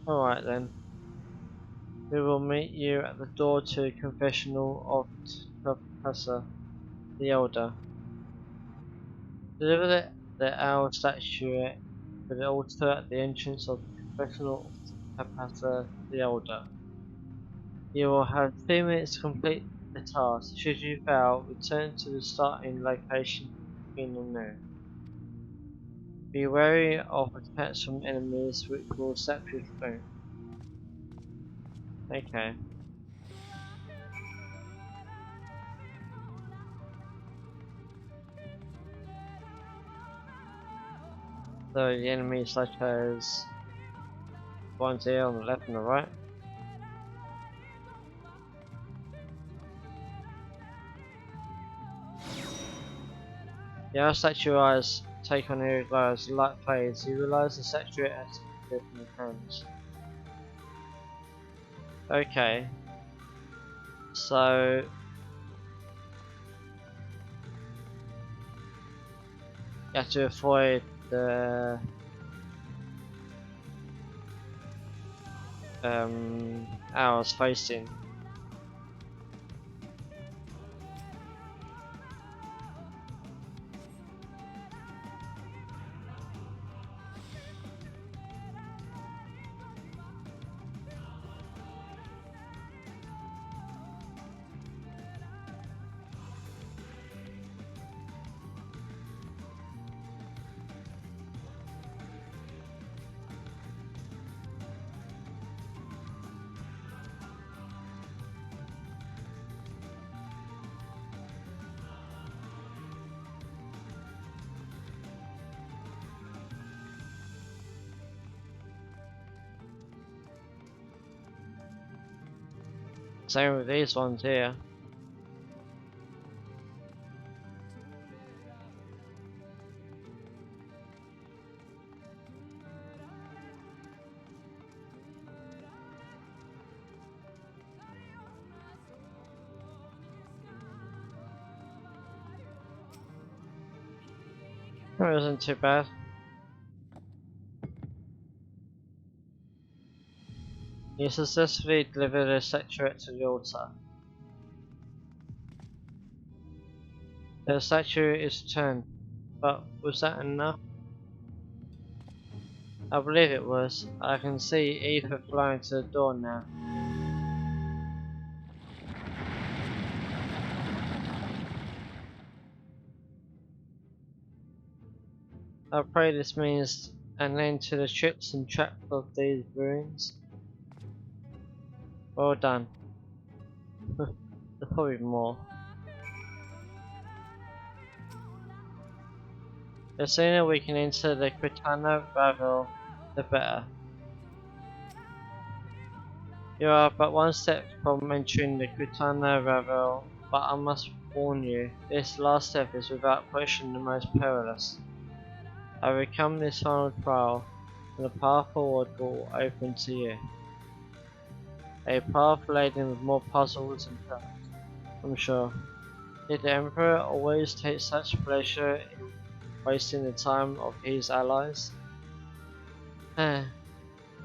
Alright then. We will meet you at the door to the confessional of Professor the Elder. Deliver the owl statuette to the altar at the entrance of the confessional of Professor the Elder. You will have 2 minutes to complete the task. Should you fail, return to the starting location beginning there. Be wary of attacks from enemies which will sap your strength. Okay. So the enemies such as ones here on the left and the right. The other statue eyes take on your glow as the light fades. You realise the statue has different hands. Okay. So you have to avoid the arrows facing. Same with these ones here. That isn't too bad. You successfully delivered a statuette to the altar. The statue is returned, but was that enough? I believe it was. I can see ether flowing to the door now. I pray this means an end to the tricks and traps of these ruins. Well done. There's probably more. The sooner we can enter the Quitana Ravel, the better. You are but one step from entering the Quitana Ravel, but I must warn you, this last step is without question the most perilous. Overcome this final trial, and the path forward will open to you. A path laden with more puzzles and traps, I'm sure. Did the Emperor always take such pleasure in wasting the time of his allies? The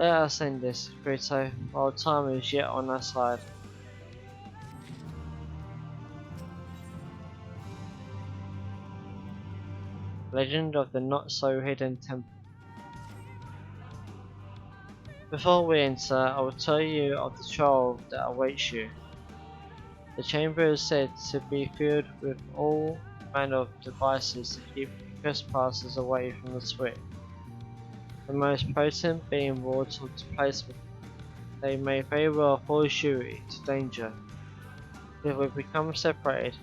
Let us end this, Krito, while time is yet on our side. Legend of the Not So Hidden Temple. Before we enter, I will tell you of the trial that awaits you. The chamber is said to be filled with all manner of devices to keep trespassers away from the switch. The most potent being wards to placement. They may very well force you into danger. If we become separated,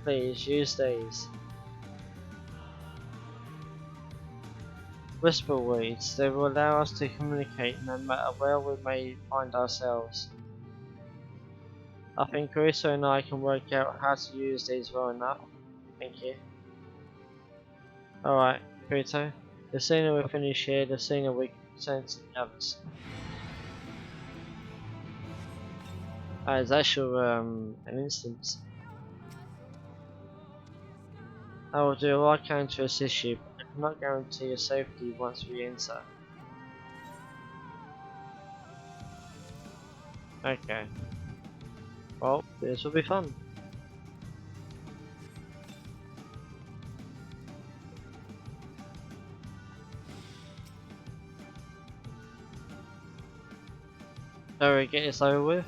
please use these. Whisper words. They will allow us to communicate no matter where we may find ourselves. I think Carissa and I can work out how to use these well enough. Thank you. Alright, Kirito. The sooner we finish here, the sooner we can return to the others. There's actual an instance. I will do all I can to assist you, but I cannot guarantee your safety once we enter. Okay. Well, this will be fun. Shall we get this over with?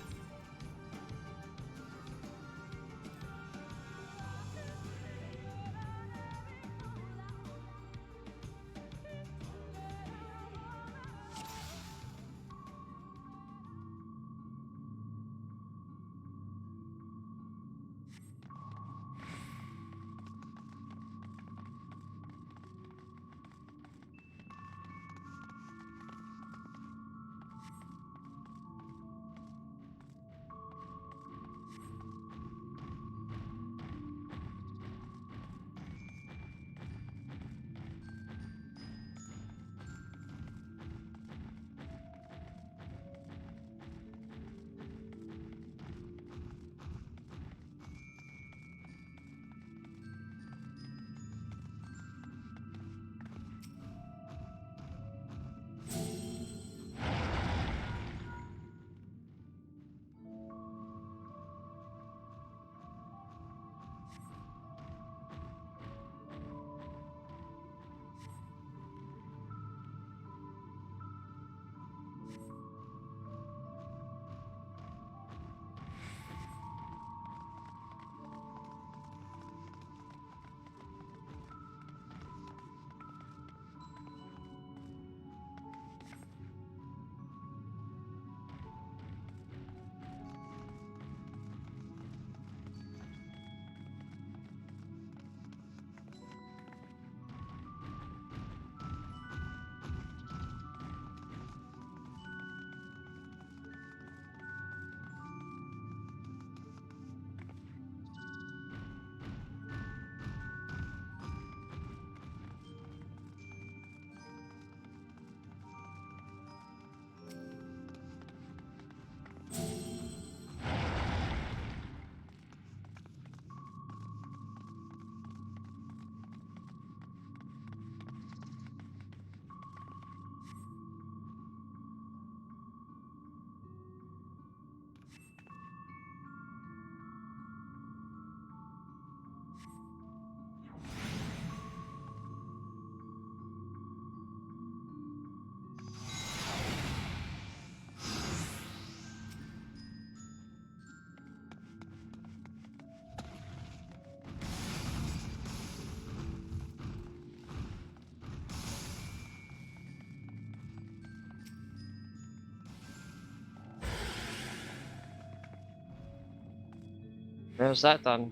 How's that done?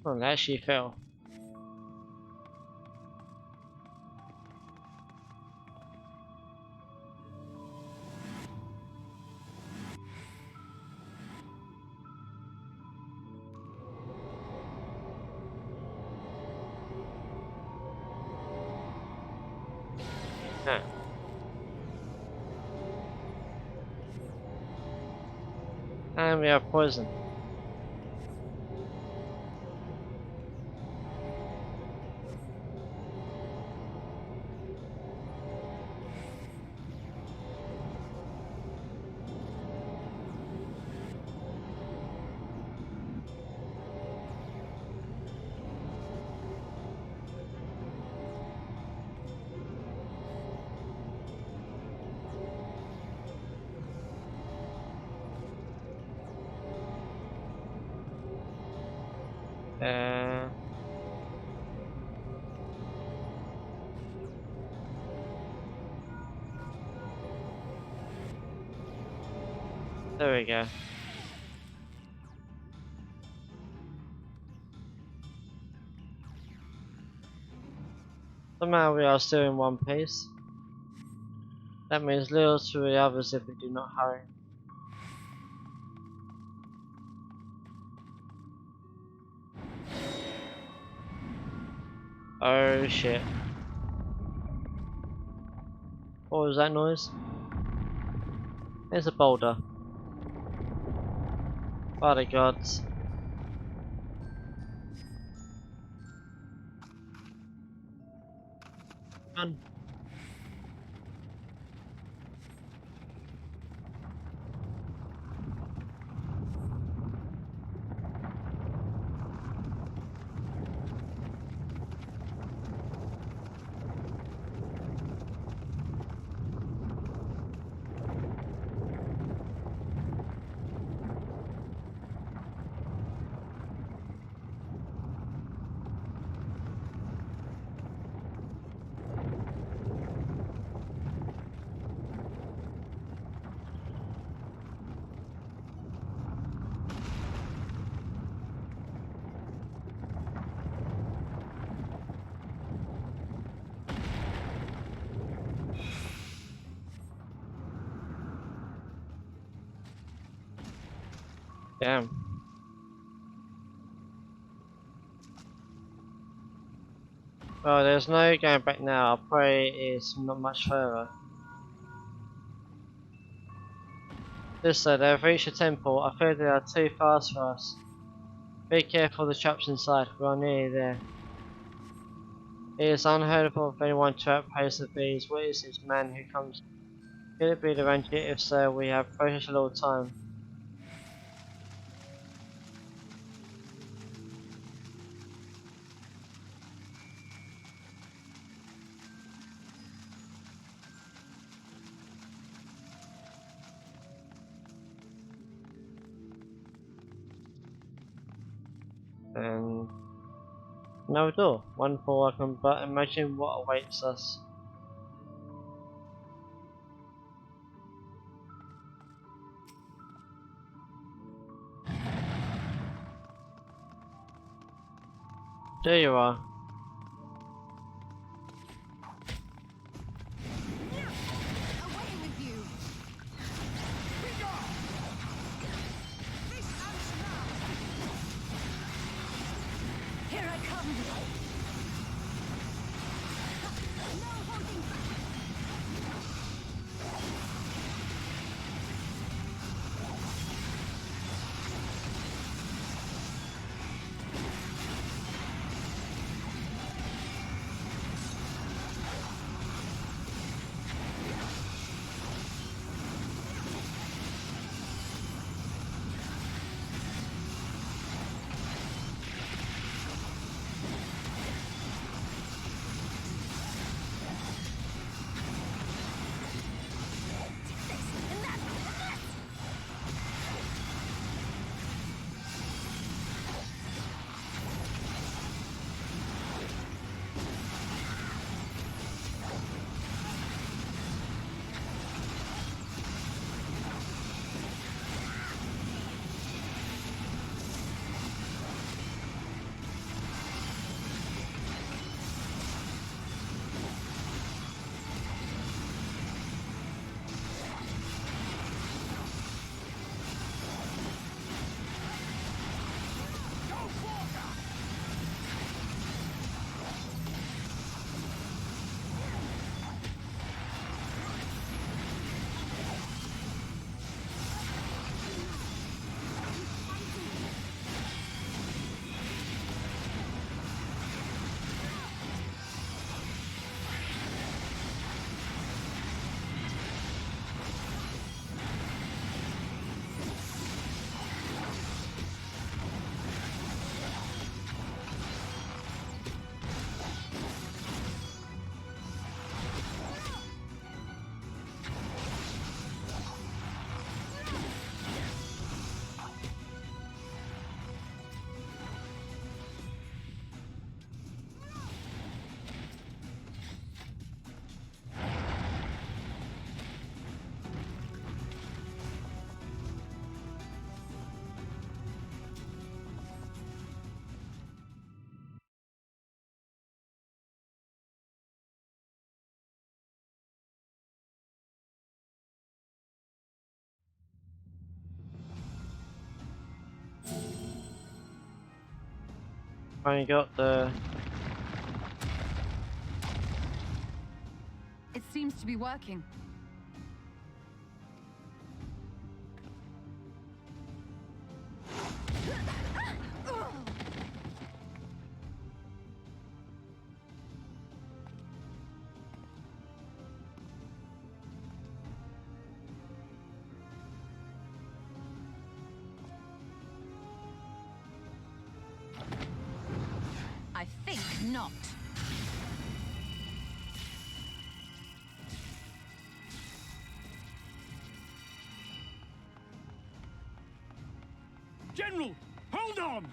Oh, that actually fell. Huh. And we have poison. Uh, there we go. Somehow we are still in one piece. That means little to the others if we do not hurry. Oh shit. What was that noise? There's a boulder. By the gods. Run. Damn. Well, there's no going back now. I pray it's not much further. This said, they've reached the temple. I fear they are too fast for us. Be careful of the traps inside. We are nearly there. It is unheard of anyone to outpace the bees. What is this man who comes? Could it be the ranger? If so, we have precious little time. And no door. Wonderful welcome, but imagine what awaits us. There you are. Away with you! Here I come! No holding back! Finally got the. It seems to be working. I think not. General, hold on!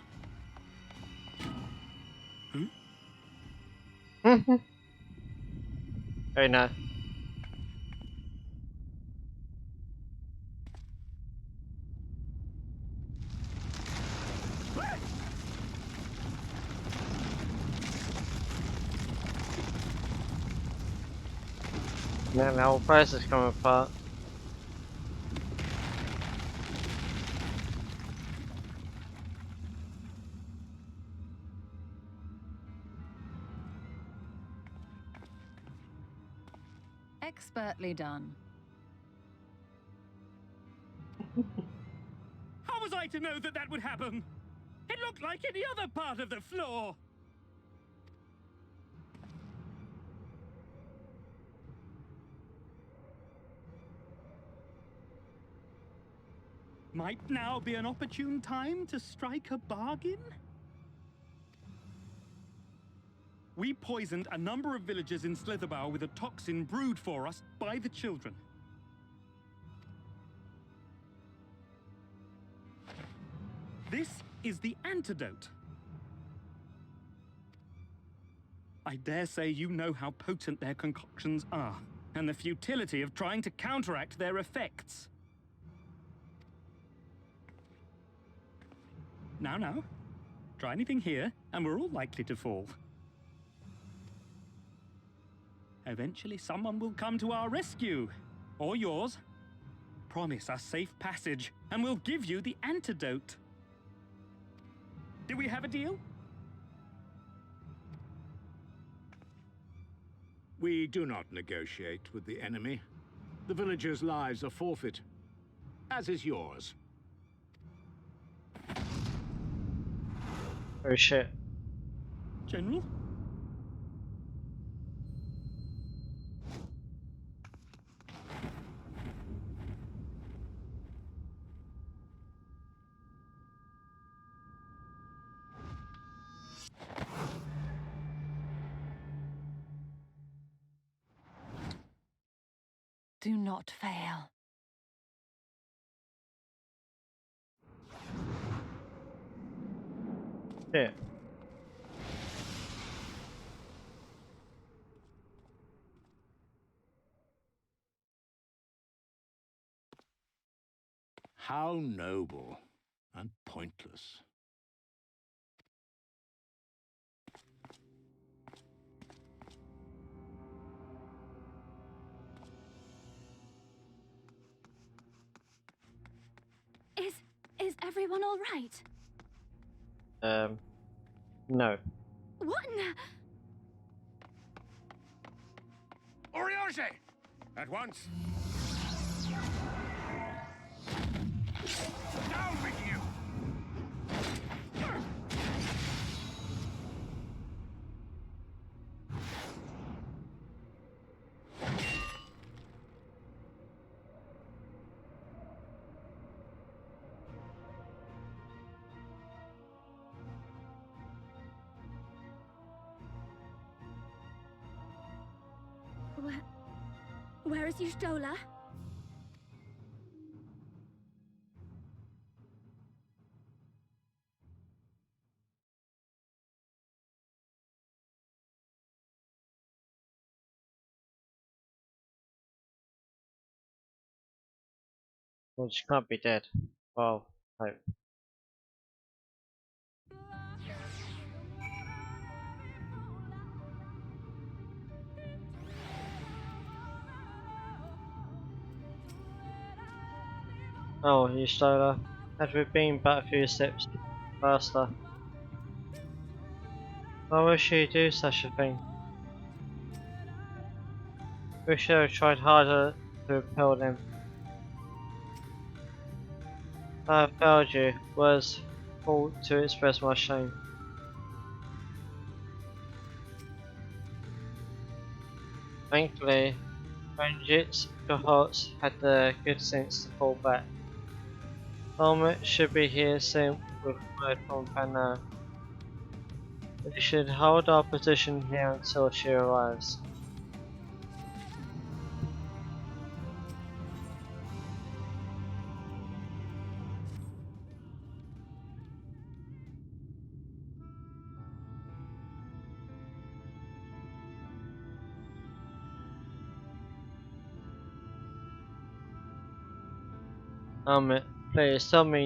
Very nice. Now the whole place is coming apart. Expertly done. How was I to know that that would happen? It looked like any other part of the floor. Might now be an opportune time to strike a bargain? We poisoned a number of villagers in Slitherbough with a toxin brewed for us by the children. This is the antidote. I dare say you know how potent their concoctions are, and the futility of trying to counteract their effects. Now, try anything here, and we're all likely to fall. Eventually, someone will come to our rescue, or yours. Promise us safe passage, and we'll give you the antidote. Do we have a deal? We do not negotiate with the enemy. The villagers' lives are forfeit, as is yours. Oh shit. General? Do not fail. Shit. How noble and pointless. Is everyone all right? No. What in the... Oriage! At once! Down with you! Where is Y'shtola? Well, she can't be dead. Well, hope. Oh, you stole her. Had we been but a few steps faster. Why would she do such a thing? We should have tried harder to repel them. I failed you, was fault to express my shame. Thankfully, Ranjit's cohorts had the good sense to fall back. Helmet should be here soon with word from Fana. We should hold our position here until she arrives. Helmet, please tell me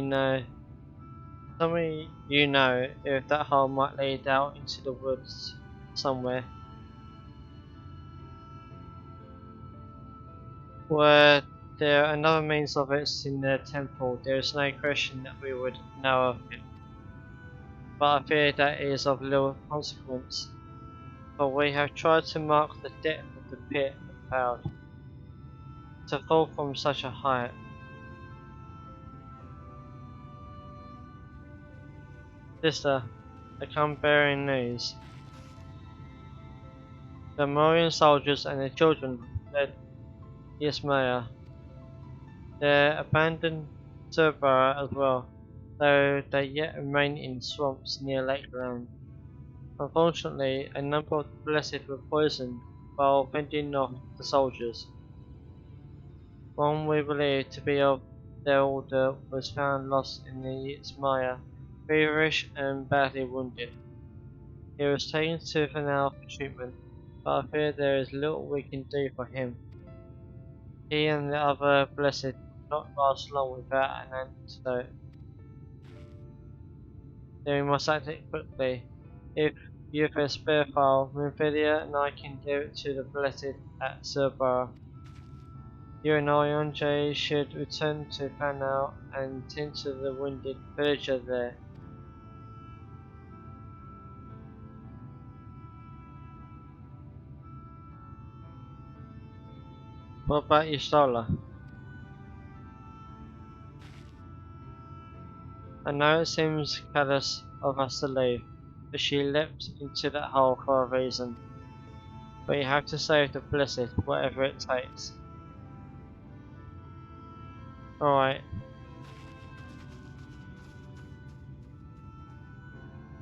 you know if that hole might lead out into the woods somewhere. Were there another means of exiting the temple, there is no question that we would know of it. But I fear that it is of little consequence, for we have tried to mark the depth of the pit and failed. To fall from such a height. Sister, I come bearing news. The Morian soldiers and the children fled Yasmaya. They abandoned Surbara as well, though they yet remain in swamps near Lakeland. Unfortunately, a number of the Blessed were poisoned while fending off the soldiers. One we believe to be of their order was found lost in the Yasmaya, feverish and badly wounded. He was taken to Fanal for treatment, but I fear there is little we can do for him. He and the other Blessed will not last long without an antidote. Then we must act it quickly. If you have a spare file, Minfilia and I can give it to the Blessed at Surbara. You and Oyonje should return to Fanal and tend to the wounded villager there. What about Yusola? I know it seems callous of us to leave, but she leapt into that hole for a reason. But you have to save the Blessed, whatever it takes. Alright.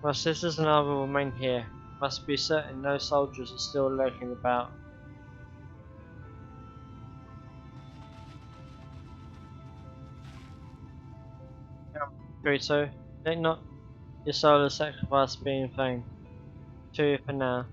My sisters and I will remain here. Must be certain no soldiers are still lurking about. Grito, let not your solar sacrifice be in vain. To you for now.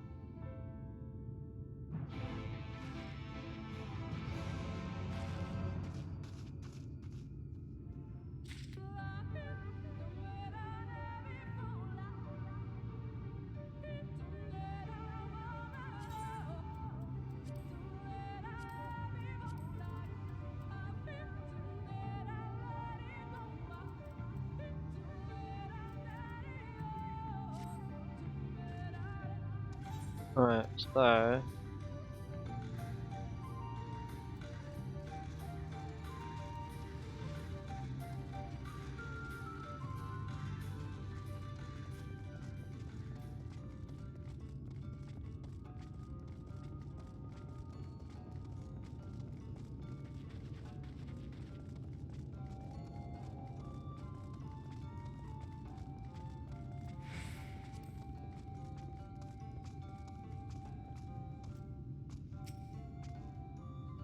Alright, so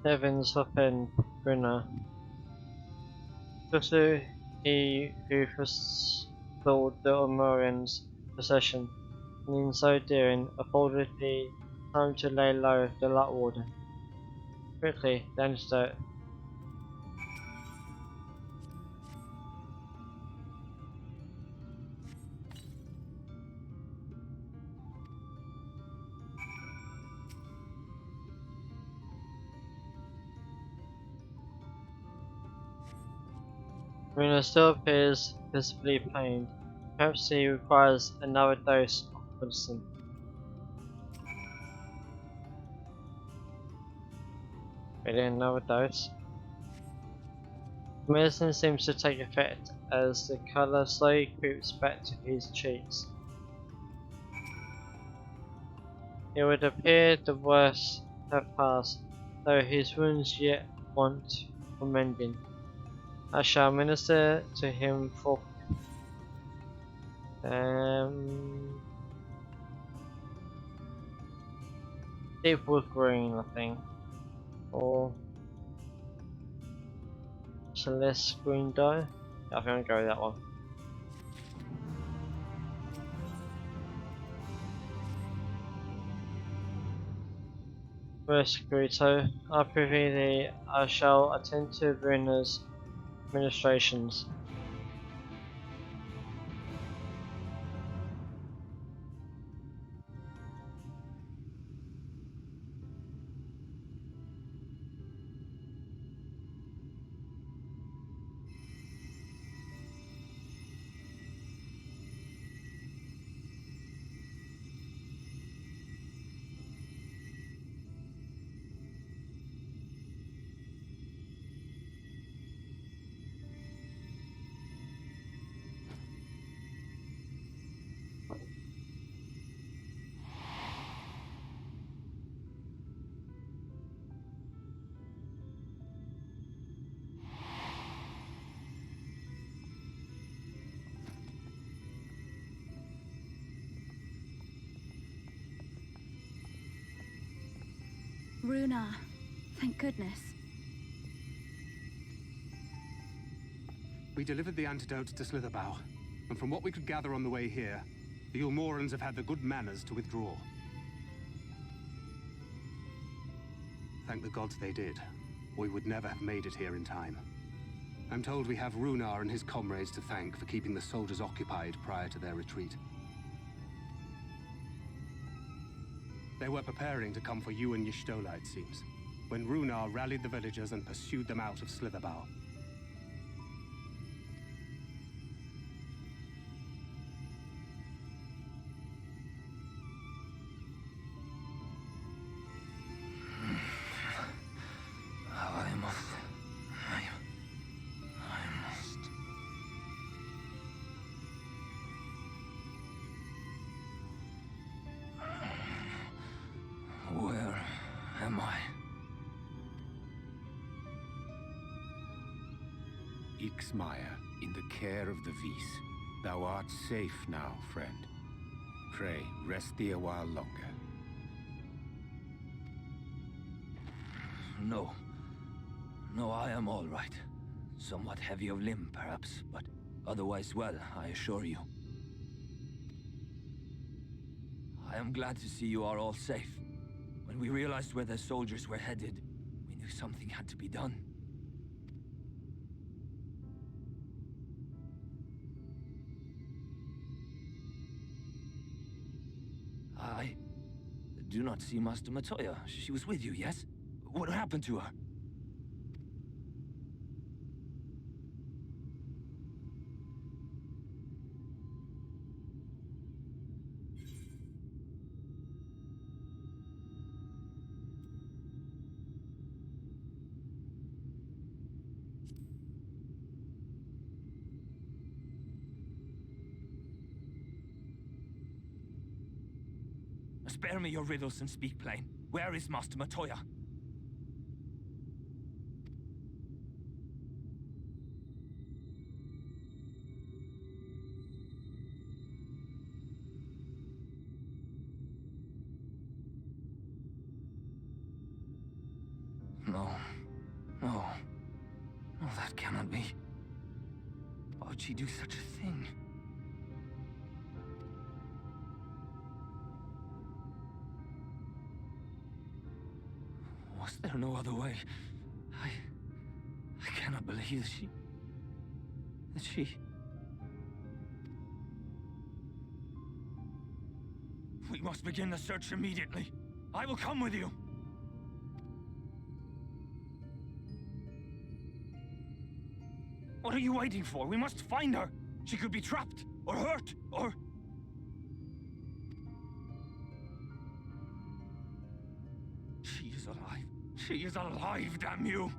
Heavens offend Brunner. Tutu, he who forestalled the Omorians' possession, and in so doing afforded the time to lay low the Light Warden. Quickly, the antidote. Brunner still appears visibly pained. Perhaps he requires another dose of medicine. Really another dose. The medicine seems to take effect as the colour slowly creeps back to his cheeks. It would appear the worst have passed, though his wounds yet want for mending. I shall minister to him for deep wood green, I think, or celeste green dye. I think I'll go with that one. First, Grito, I prithee thee, I shall attend to Bruno's ministrations. Runa, thank goodness. We delivered the antidote to Slitherbough, and from what we could gather on the way here, the Ulmorans have had the good manners to withdraw. Thank the gods they did, or we would never have made it here in time. I'm told we have Runar and his comrades to thank for keeping the soldiers occupied prior to their retreat. They were preparing to come for you and Y'shtola, it seems, when Runar rallied the villagers and pursued them out of Slitherbough. Where am I? Ixmaya, in the care of the Vis. Thou art safe now, friend. Pray, rest thee a while longer. No. No, I am all right. Somewhat heavy of limb, perhaps, but otherwise well, I assure you. I am glad to see you are all safe. When we realized where the soldiers were headed, we knew something had to be done. I do not see Master Matoya. She was with you, yes? What happened to her? Spare me your riddles and speak plain. Where is Master Matoya? No. No. No, that cannot be. Why would she do such a thing? Was there no other way? I cannot believe that she... We must begin the search immediately. I will come with you. What are you waiting for? We must find her. She could be trapped, or hurt, or... She is alive. She is alive, damn you!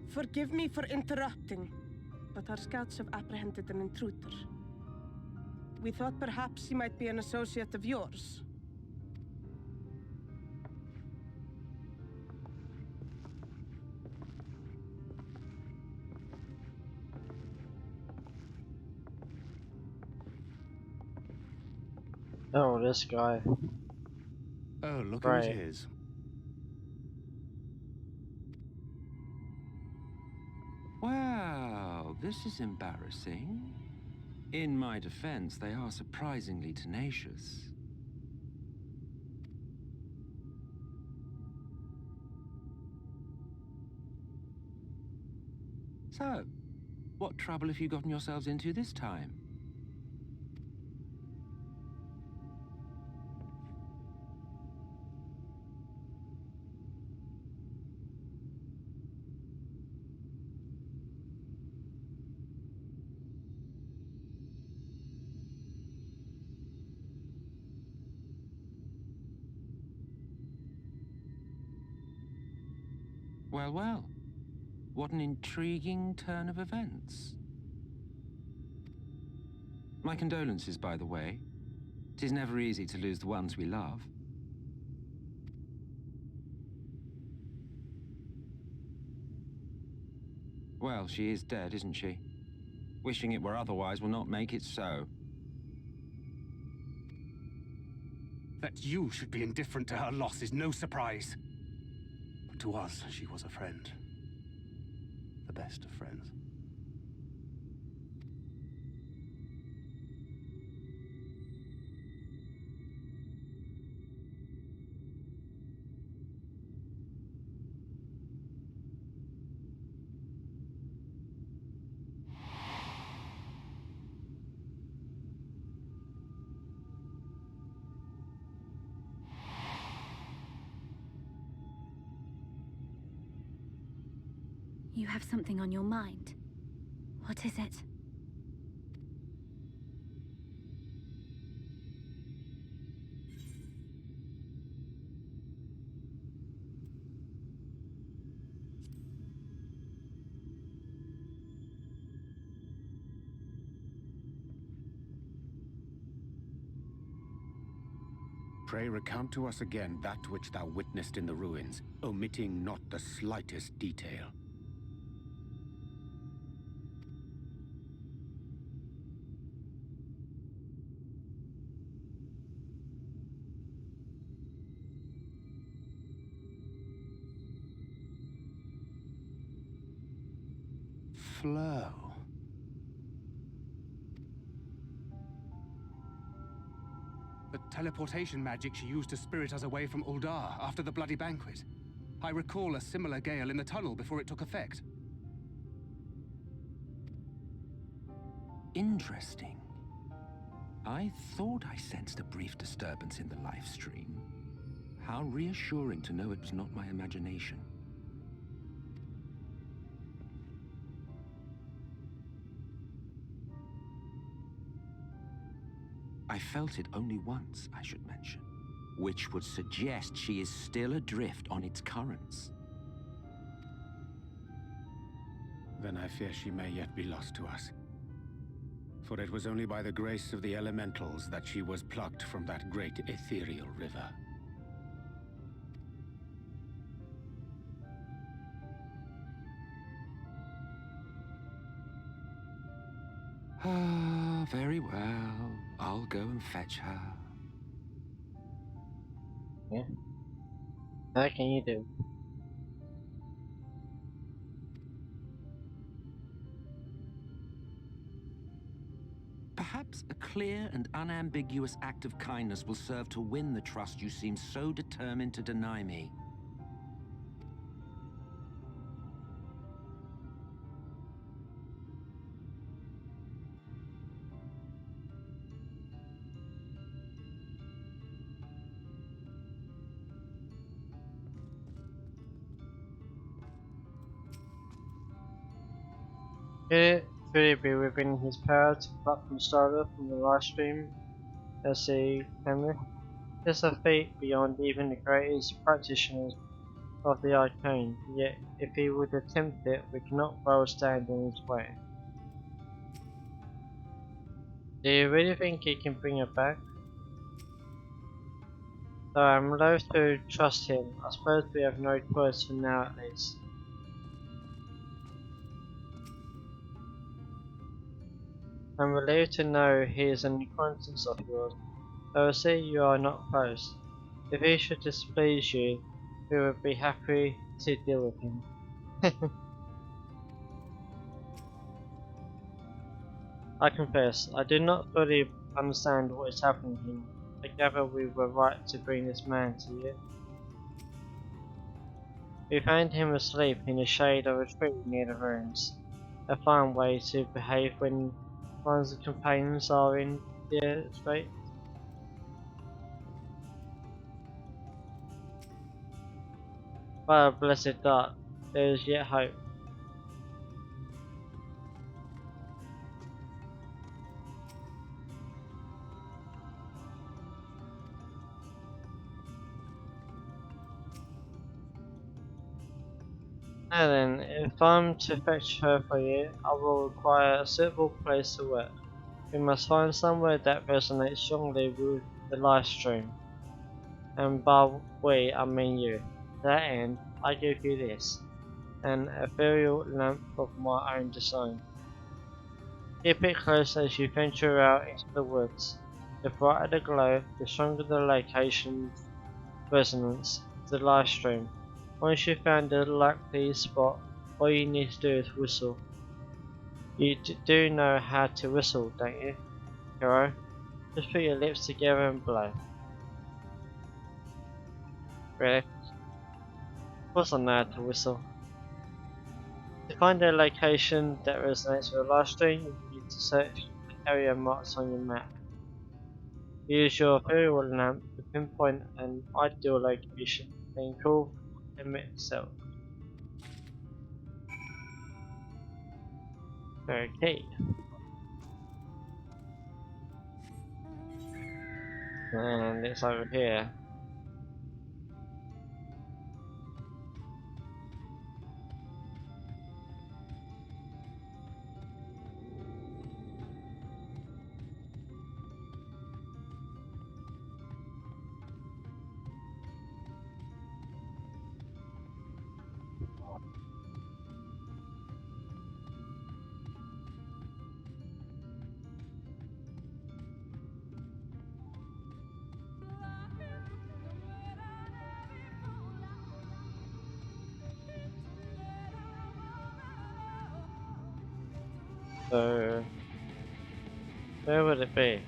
Forgive me for interrupting, but our scouts have apprehended an intruder. We thought perhaps he might be an associate of yours. Oh, this guy. Oh, look who it Right. is. Well, this is embarrassing. In my defense, they are surprisingly tenacious. So, what trouble have you gotten yourselves into this time? Well, well. What an intriguing turn of events. My condolences, by the way. It is never easy to lose the ones we love. Well, she is dead, isn't she? Wishing it were otherwise will not make it so. That you should be indifferent to her loss is no surprise. But to us, she was a friend. The best of friends. You have something on your mind. What is it? Pray recount to us again that which thou witnessed in the ruins, omitting not the slightest detail. Flow. The teleportation magic she used to spirit us away from Uldar after the bloody banquet. I recall a similar gale in the tunnel before it took effect. Interesting. I thought I sensed a brief disturbance in the live stream. How reassuring to know it was not my imagination. I felt it only once, I should mention, which would suggest she is still adrift on its currents. Then I fear she may yet be lost to us. For it was only by the grace of the elementals that she was plucked from that great ethereal river. Ah, very well. I'll go and fetch her. Yeah. How can you do? Perhaps a clear and unambiguous act of kindness will serve to win the trust you seem so determined to deny me. Could it be within his power to pluck Nostalgia from the live stream as he chemist? This is a feat beyond even the greatest practitioners of the arcane, yet if he would attempt it, we cannot well stand in his way. Do you really think he can bring her back? Though I'm loath to trust him, I suppose we have no choice for now at least. I'm relieved to know he is an acquaintance of yours, though I see you are not close. If he should displease you, we would be happy to deal with him. I confess, I do not fully understand what is happening here. I gather we were right to bring this man to you. We found him asleep in the shade of a tree near the ruins. A fine way to behave when one's companions are in their state. By a blessed dark, there is yet hope. Now then, if I'm to fetch her for you, I will require a suitable place to work. We must find somewhere that resonates strongly with the live stream. And by we, I mean you. To that end, I give you this, an ethereal lamp of my own design. Keep it close as you venture out into the woods. The brighter the glow, the stronger the location's resonance to the live stream. Once you've found the likely spot, all you need to do is whistle. You do know how to whistle, don't you, hero? Just put your lips together and blow. Really? Of course I know how to whistle. To find a location that resonates with a live stream, you need to search the area marks on your map. Use your ethereal lamp to pinpoint an ideal location, then call for the itself. Okay. And it's over here. So, where would it be?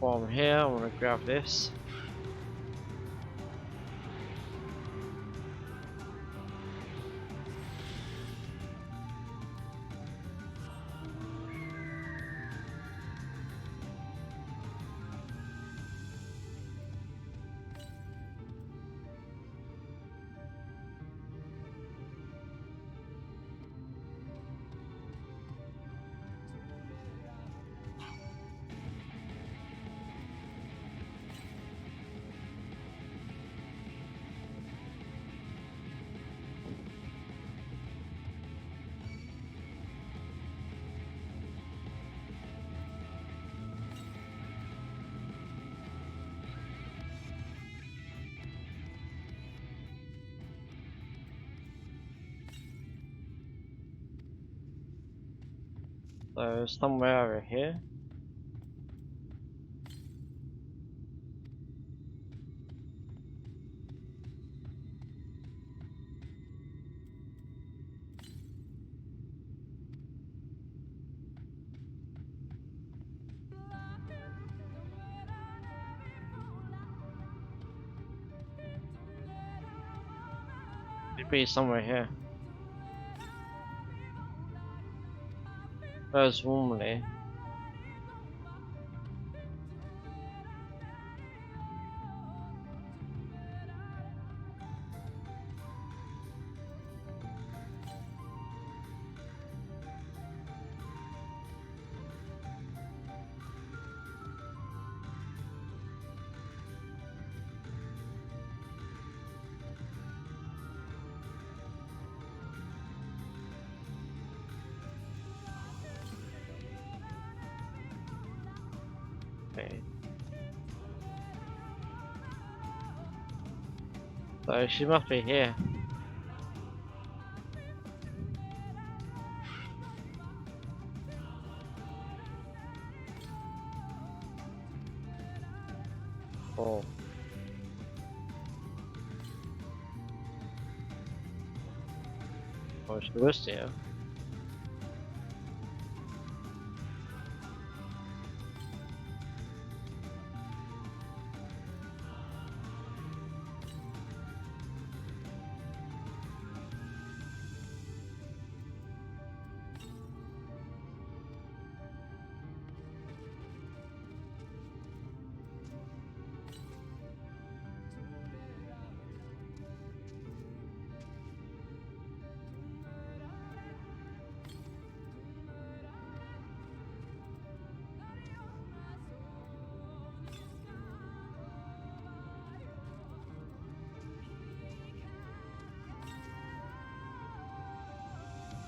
From here, I want to grab this. So somewhere over here. It'd be somewhere here. Goes warmly. Okay. So she must be here. Oh. Oh, she was here.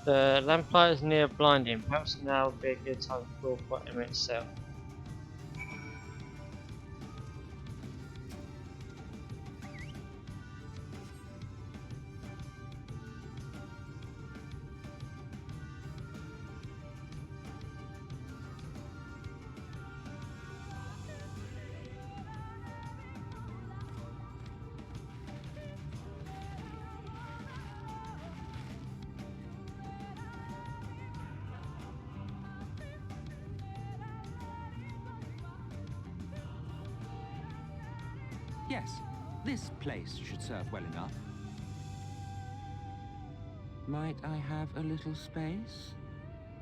The lamplight is near blinding. Perhaps now would be a good time to call for him itself. Yes, this place should serve well enough. Might I have a little space?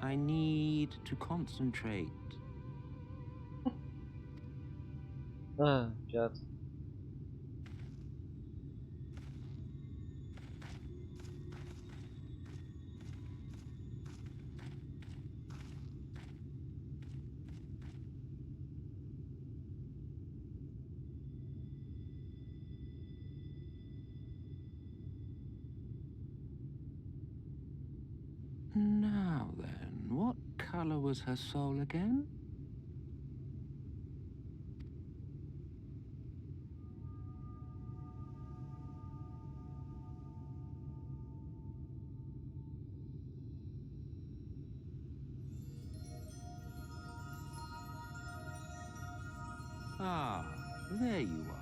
I need to concentrate. Ah, God. Now then, what color was her soul again? Ah, there you are.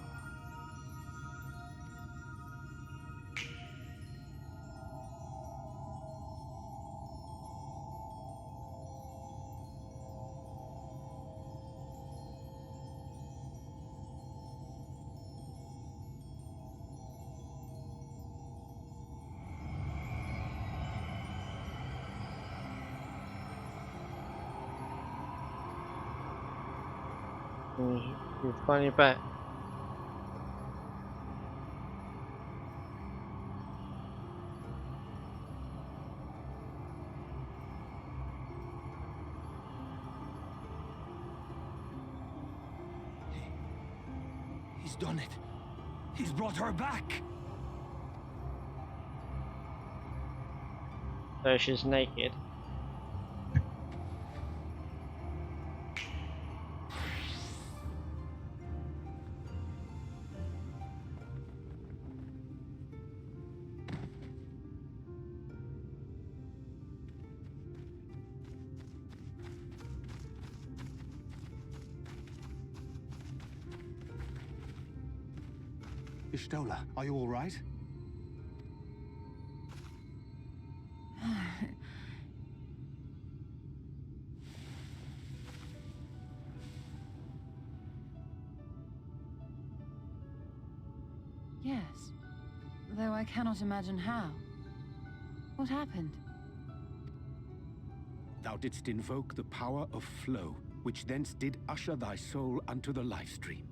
You're finally back. He's done it. He's brought her back. So she's naked. Ishtola, are you all right? Yes, though I cannot imagine how. What happened? Thou didst invoke the power of flow, which thence did usher thy soul unto the life stream.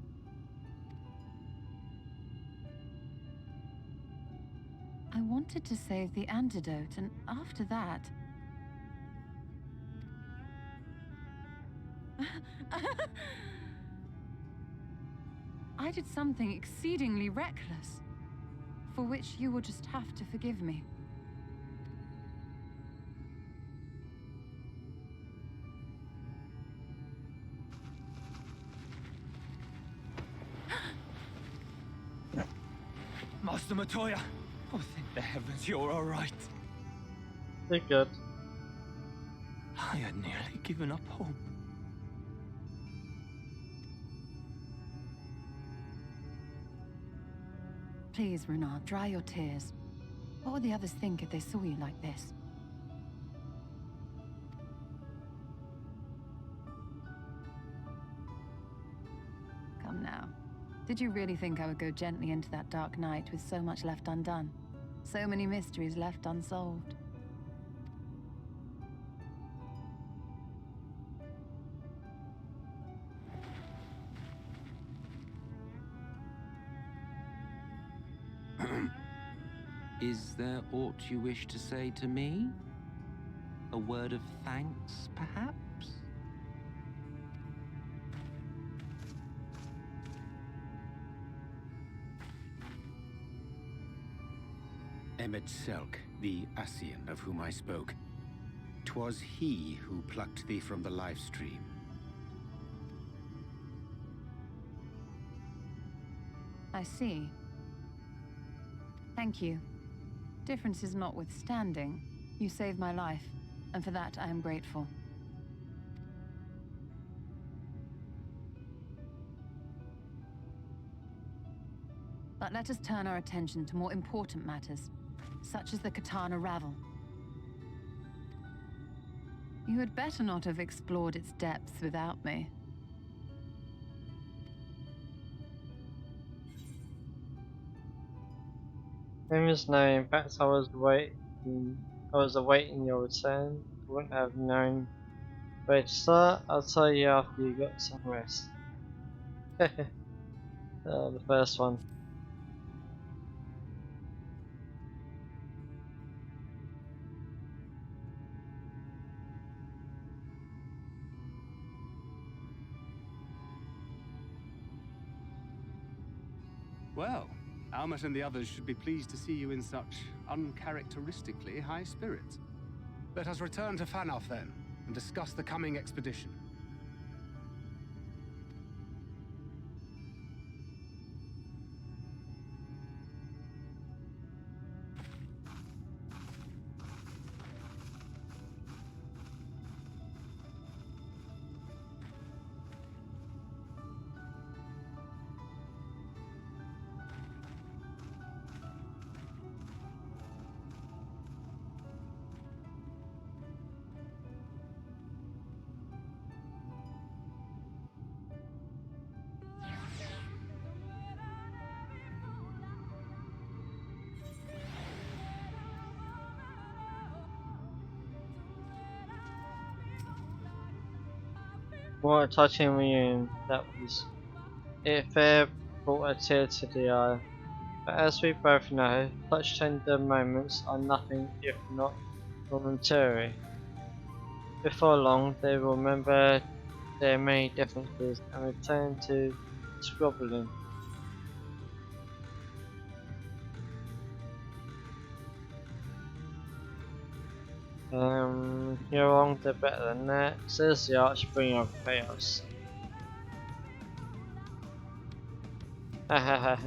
I wanted to save the antidote, and after that... I did something exceedingly reckless, for which you will just have to forgive me. Master Matoya! Oh, thank the heavens you're all right. They're good. I had nearly given up hope. Please, Renard, dry your tears. What would the others think if they saw you like this? Come now. Did you really think I would go gently into that dark night with so much left undone? So many mysteries left unsolved? Is there aught you wish to say to me? A word of thanks, perhaps? Emmet Selk, the Ascian of whom I spoke. 'Twas he who plucked thee from the life stream. I see. Thank you. Differences notwithstanding, you saved my life, and for that I am grateful. But let us turn our attention to more important matters, such as the Katana Ravel. You had better not have explored its depths without me. There is no impact. I was awaiting your return. I wouldn't have known where to start. I'll tell you after you got some rest. The first one. Well, Almet and the others should be pleased to see you in such uncharacteristically high spirits. Let us return to Fanoff then, and discuss the coming expedition. What a touching reunion that was. It fair brought a tear to the eye. But as we both know, such tender moments are nothing if not momentary. Before long, they will remember their many differences and return to squabbling. You're wrong, they're better than that, says the Archbringer of Chaos. Hahaha,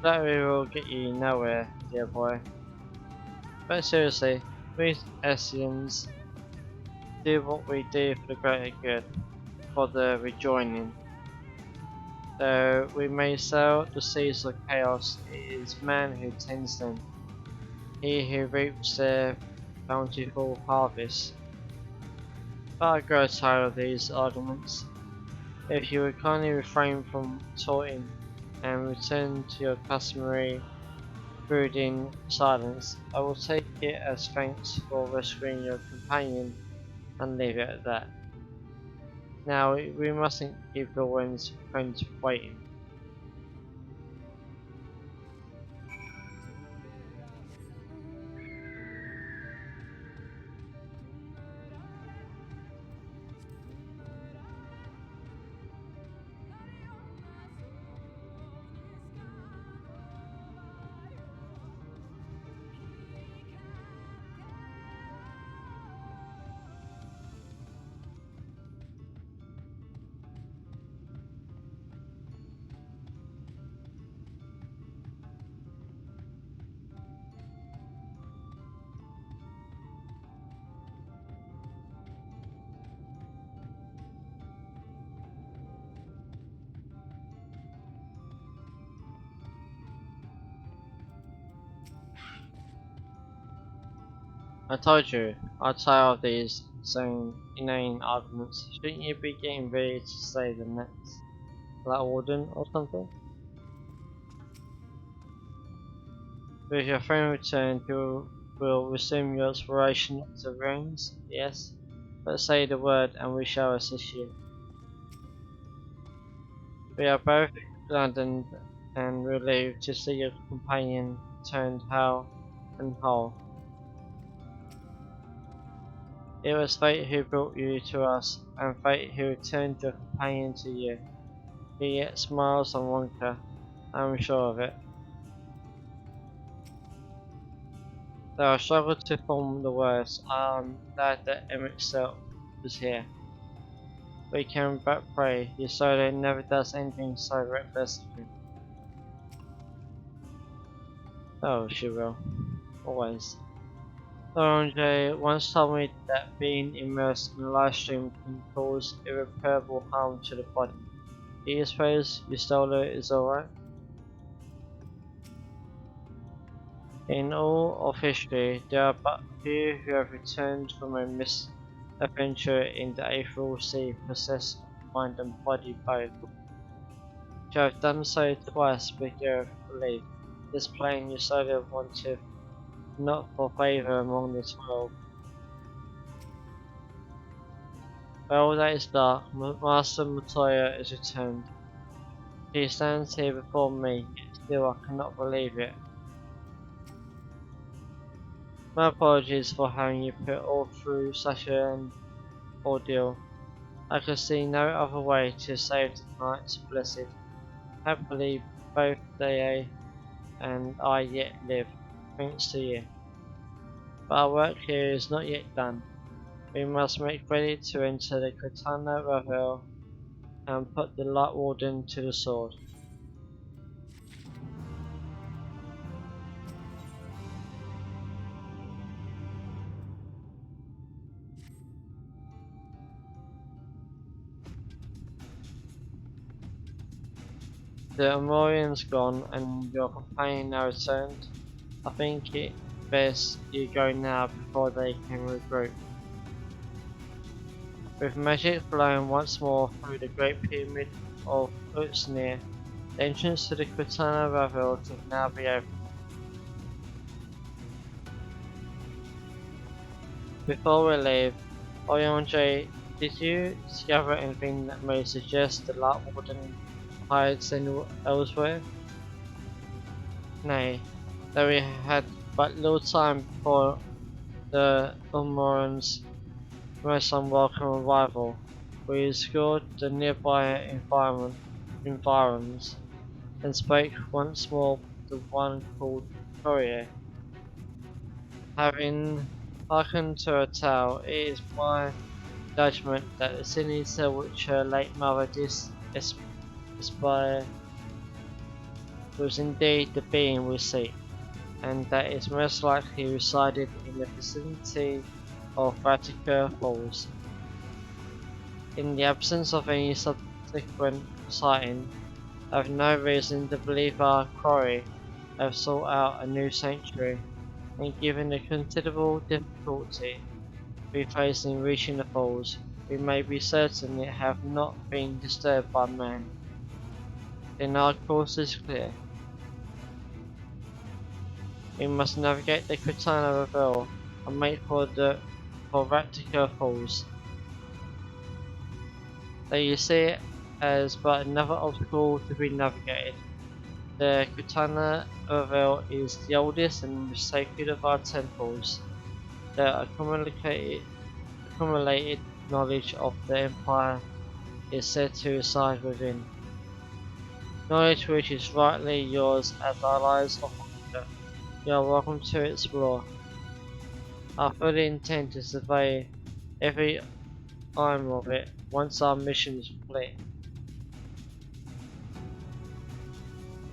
flattery will get you nowhere, dear boy. But seriously, we Esseans do what we do for the greater good, for the rejoining. Though we may sail the seas of chaos, it is man who tends them, he who reaps their bountiful harvest. But I grow tired of these arguments. If you would kindly refrain from taunting and return to your customary brooding silence, I will take it as thanks for rescuing your companion and leave it at that. Now, we mustn't keep your friends waiting. I told you, I'm tired of these inane arguments. Shouldn't you be getting ready to say the next warden or something? With your friend returned, you will resume your exploration of the ruins, yes? But say the word and we shall assist you. We are both gladdened and relieved to see your companion turned hale and whole. It was fate who brought you to us, and fate who returned your companion to you. He yet smiles on Wonka, I am sure of it. Though I struggle to form the words, I am glad that Emmett Self was here. We can but pray Yasota never does anything so reckless again. Oh, she will. Always. Sorange once told me that being immersed in a live stream can cause irreparable harm to the body. Do you suppose Yustola is alright? In all of history, there are but few who have returned from a misadventure in the Aetherial Sea possessed of mind and body both. To have done so twice beggars belief. This plain Yustola wanteth not for favour among the 12. Well, that is dark. Master Matoya is returned. She stands here before me, yet still I cannot believe it. My apologies for having you put all through such an ordeal. I could see no other way to save the Knights Blessed. Happily, both they and I yet live, thanks to you. But our work here is not yet done. We must make ready to enter the Katana Ravel and put the Light Warden to the sword. The Amorian's gone and your companion now returned. I think it best you go now before they can regroup. With magic flowing once more through the great pyramid of Utsnir, the entrance to the Katana Ravel can now be opened. Before we leave, Oyonji, did you discover anything that may suggest the Light Warden hides elsewhere? Nay, though we had but little time before the Umorans' most unwelcome arrival, we scoured the nearby environs and spoke once more with the one called Courier. Having hearkened to her tale, it is my judgment that the sinister which her late mother espy was indeed the being we seek, and that it most likely resided in the vicinity of Vatica Falls. In the absence of any subsequent sighting, I have no reason to believe our quarry have sought out a new sanctuary, and given the considerable difficulty we face in reaching the falls, we may be certain it have not been disturbed by man. Then our course is clear. We must navigate the Quintana River and make for Raptica Falls. Though you see it as but another obstacle to be navigated, the Quintana River is the oldest and most sacred of our temples. The accumulated knowledge of the Empire is said to reside within. Knowledge which is rightly yours as allies of Wakanda. You are welcome to explore. I fully intend to survey every arm of it once our mission is complete.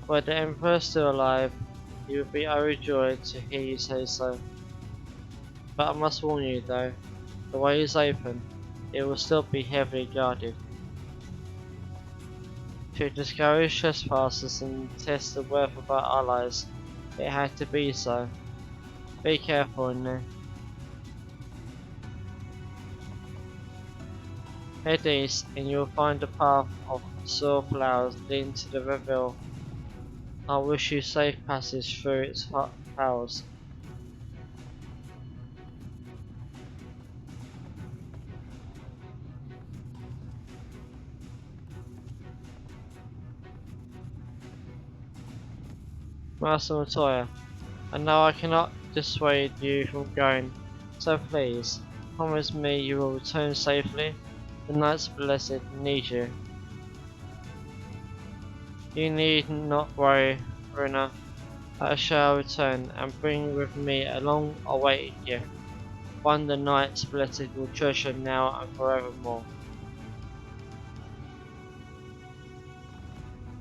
Were the Emperor still alive, he would be overjoyed to hear you say so. But I must warn you though, the way is open, it will still be heavily guarded. To discourage trespassers and test the worth of our allies, it had to be so. Be careful in there. Head east and you'll find a path of soil flowers leading to the reveal. I wish you safe passage through its flowers. Master Matoya, I know I cannot dissuade you from going, so please, promise me you will return safely. The Knights Blessed need you. You need not worry, Runa. I shall return and bring with me a long-awaited gift, one the Knights Blessed will treasure now and forevermore.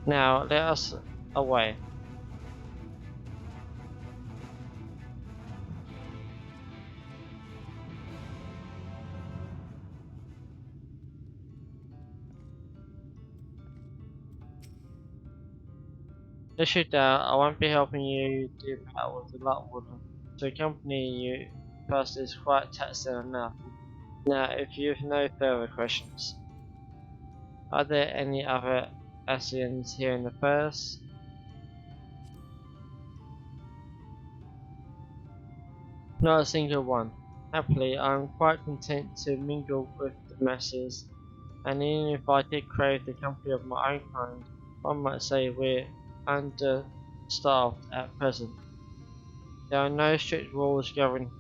Now let us away. No doubt I won't be helping you do battle with the Luckwood. To accompany you first is quite taxing enough. Now if you've no further questions. Are there any other Asians here in the first? Not a single one. Happily I am quite content to mingle with the masses, and even if I did crave the company of my own kind, one might say we're understaffed at present. There are no strict rules governing,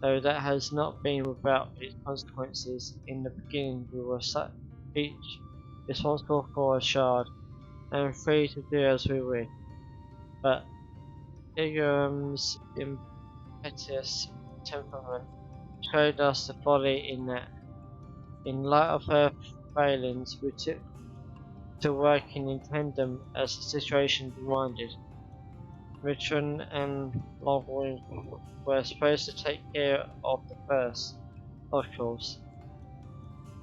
though that has not been without its consequences. In the beginning we were each responsible for a shard, and free to do as we wish, but Igram's impetuous temperament showed us the folly in that. In light of her failings, we took to working in tandem as the situation demanded. Richmond and Longwing were supposed to take care of the first, of course.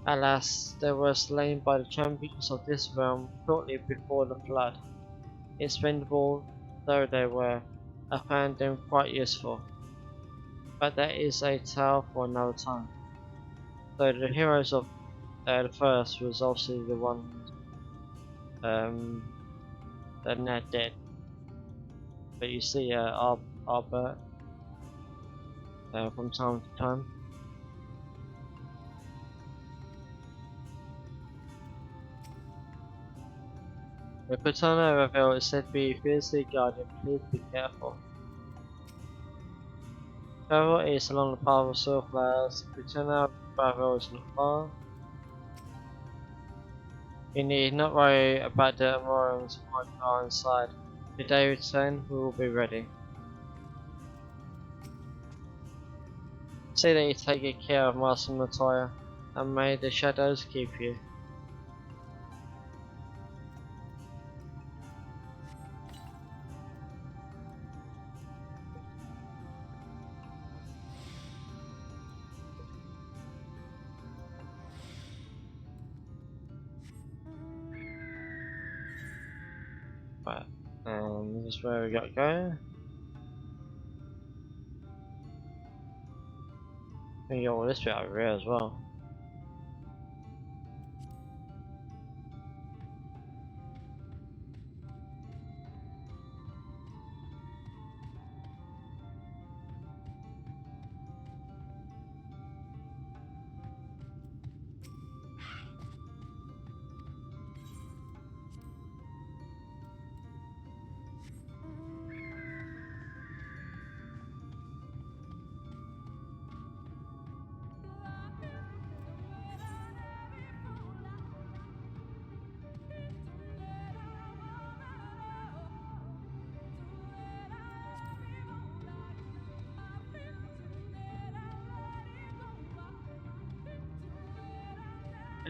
Alas, they were slain by the champions of this realm shortly before the flood. Expendable though they were, I found them quite useful. But that is a tale for another time. So the heroes of the first was obviously the ones that are now dead. But you see Albert from time to time. The Katana Reveal is said to be fiercely guarded, please be careful. Travel is along the path of soil flowers. Katana Reveal is not far. You need not worry about the moorings once you are inside. The day we return, we will be ready. See that you take good care of Master Matoya, and may the shadows keep you. This is where we gotta go. We got all this bit over here as well.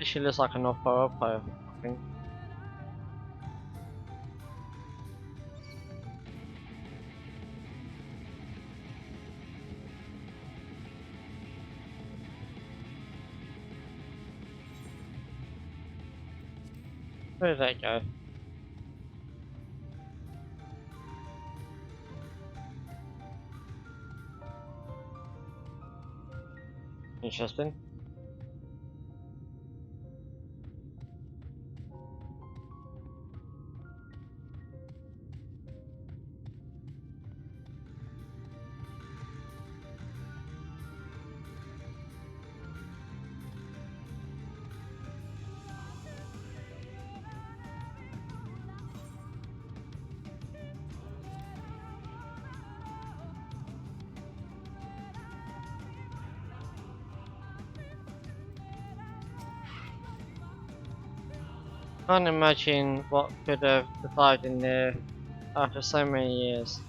She looks like an opera player, I think. Where did that go? Interesting. Can't imagine what could have survived in there after so many years.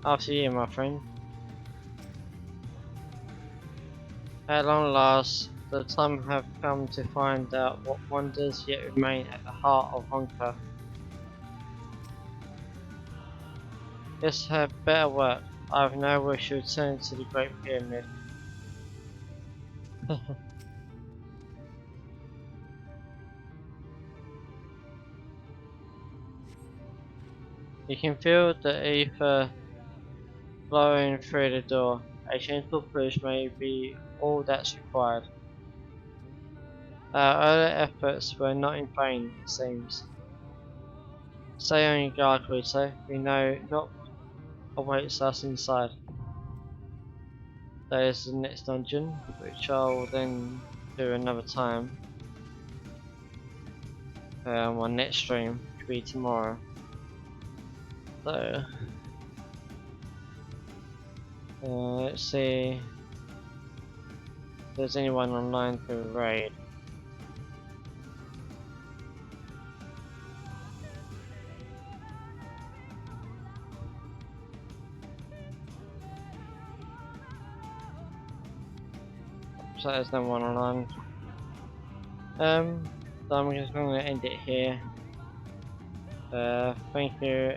After you, my friend. At long last, the time have come to find out what wonders yet remain at the heart of Honka. This had better work. I have no wish to return to the Great Pyramid. You can feel the ether flowing through the door. A gentle push may be all that's required. Our earlier efforts were not in vain, it seems. Stay on your guard, Quito. We know not what awaits us inside. There is the next dungeon, which I will then do another time. My next stream could be tomorrow. So, let's see if there's anyone online to raid. So there's no one online. So I'm just going to end it here. Thank you,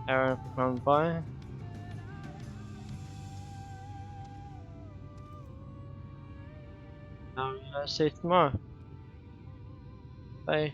Aaron, for coming by. I'll see you tomorrow. Bye.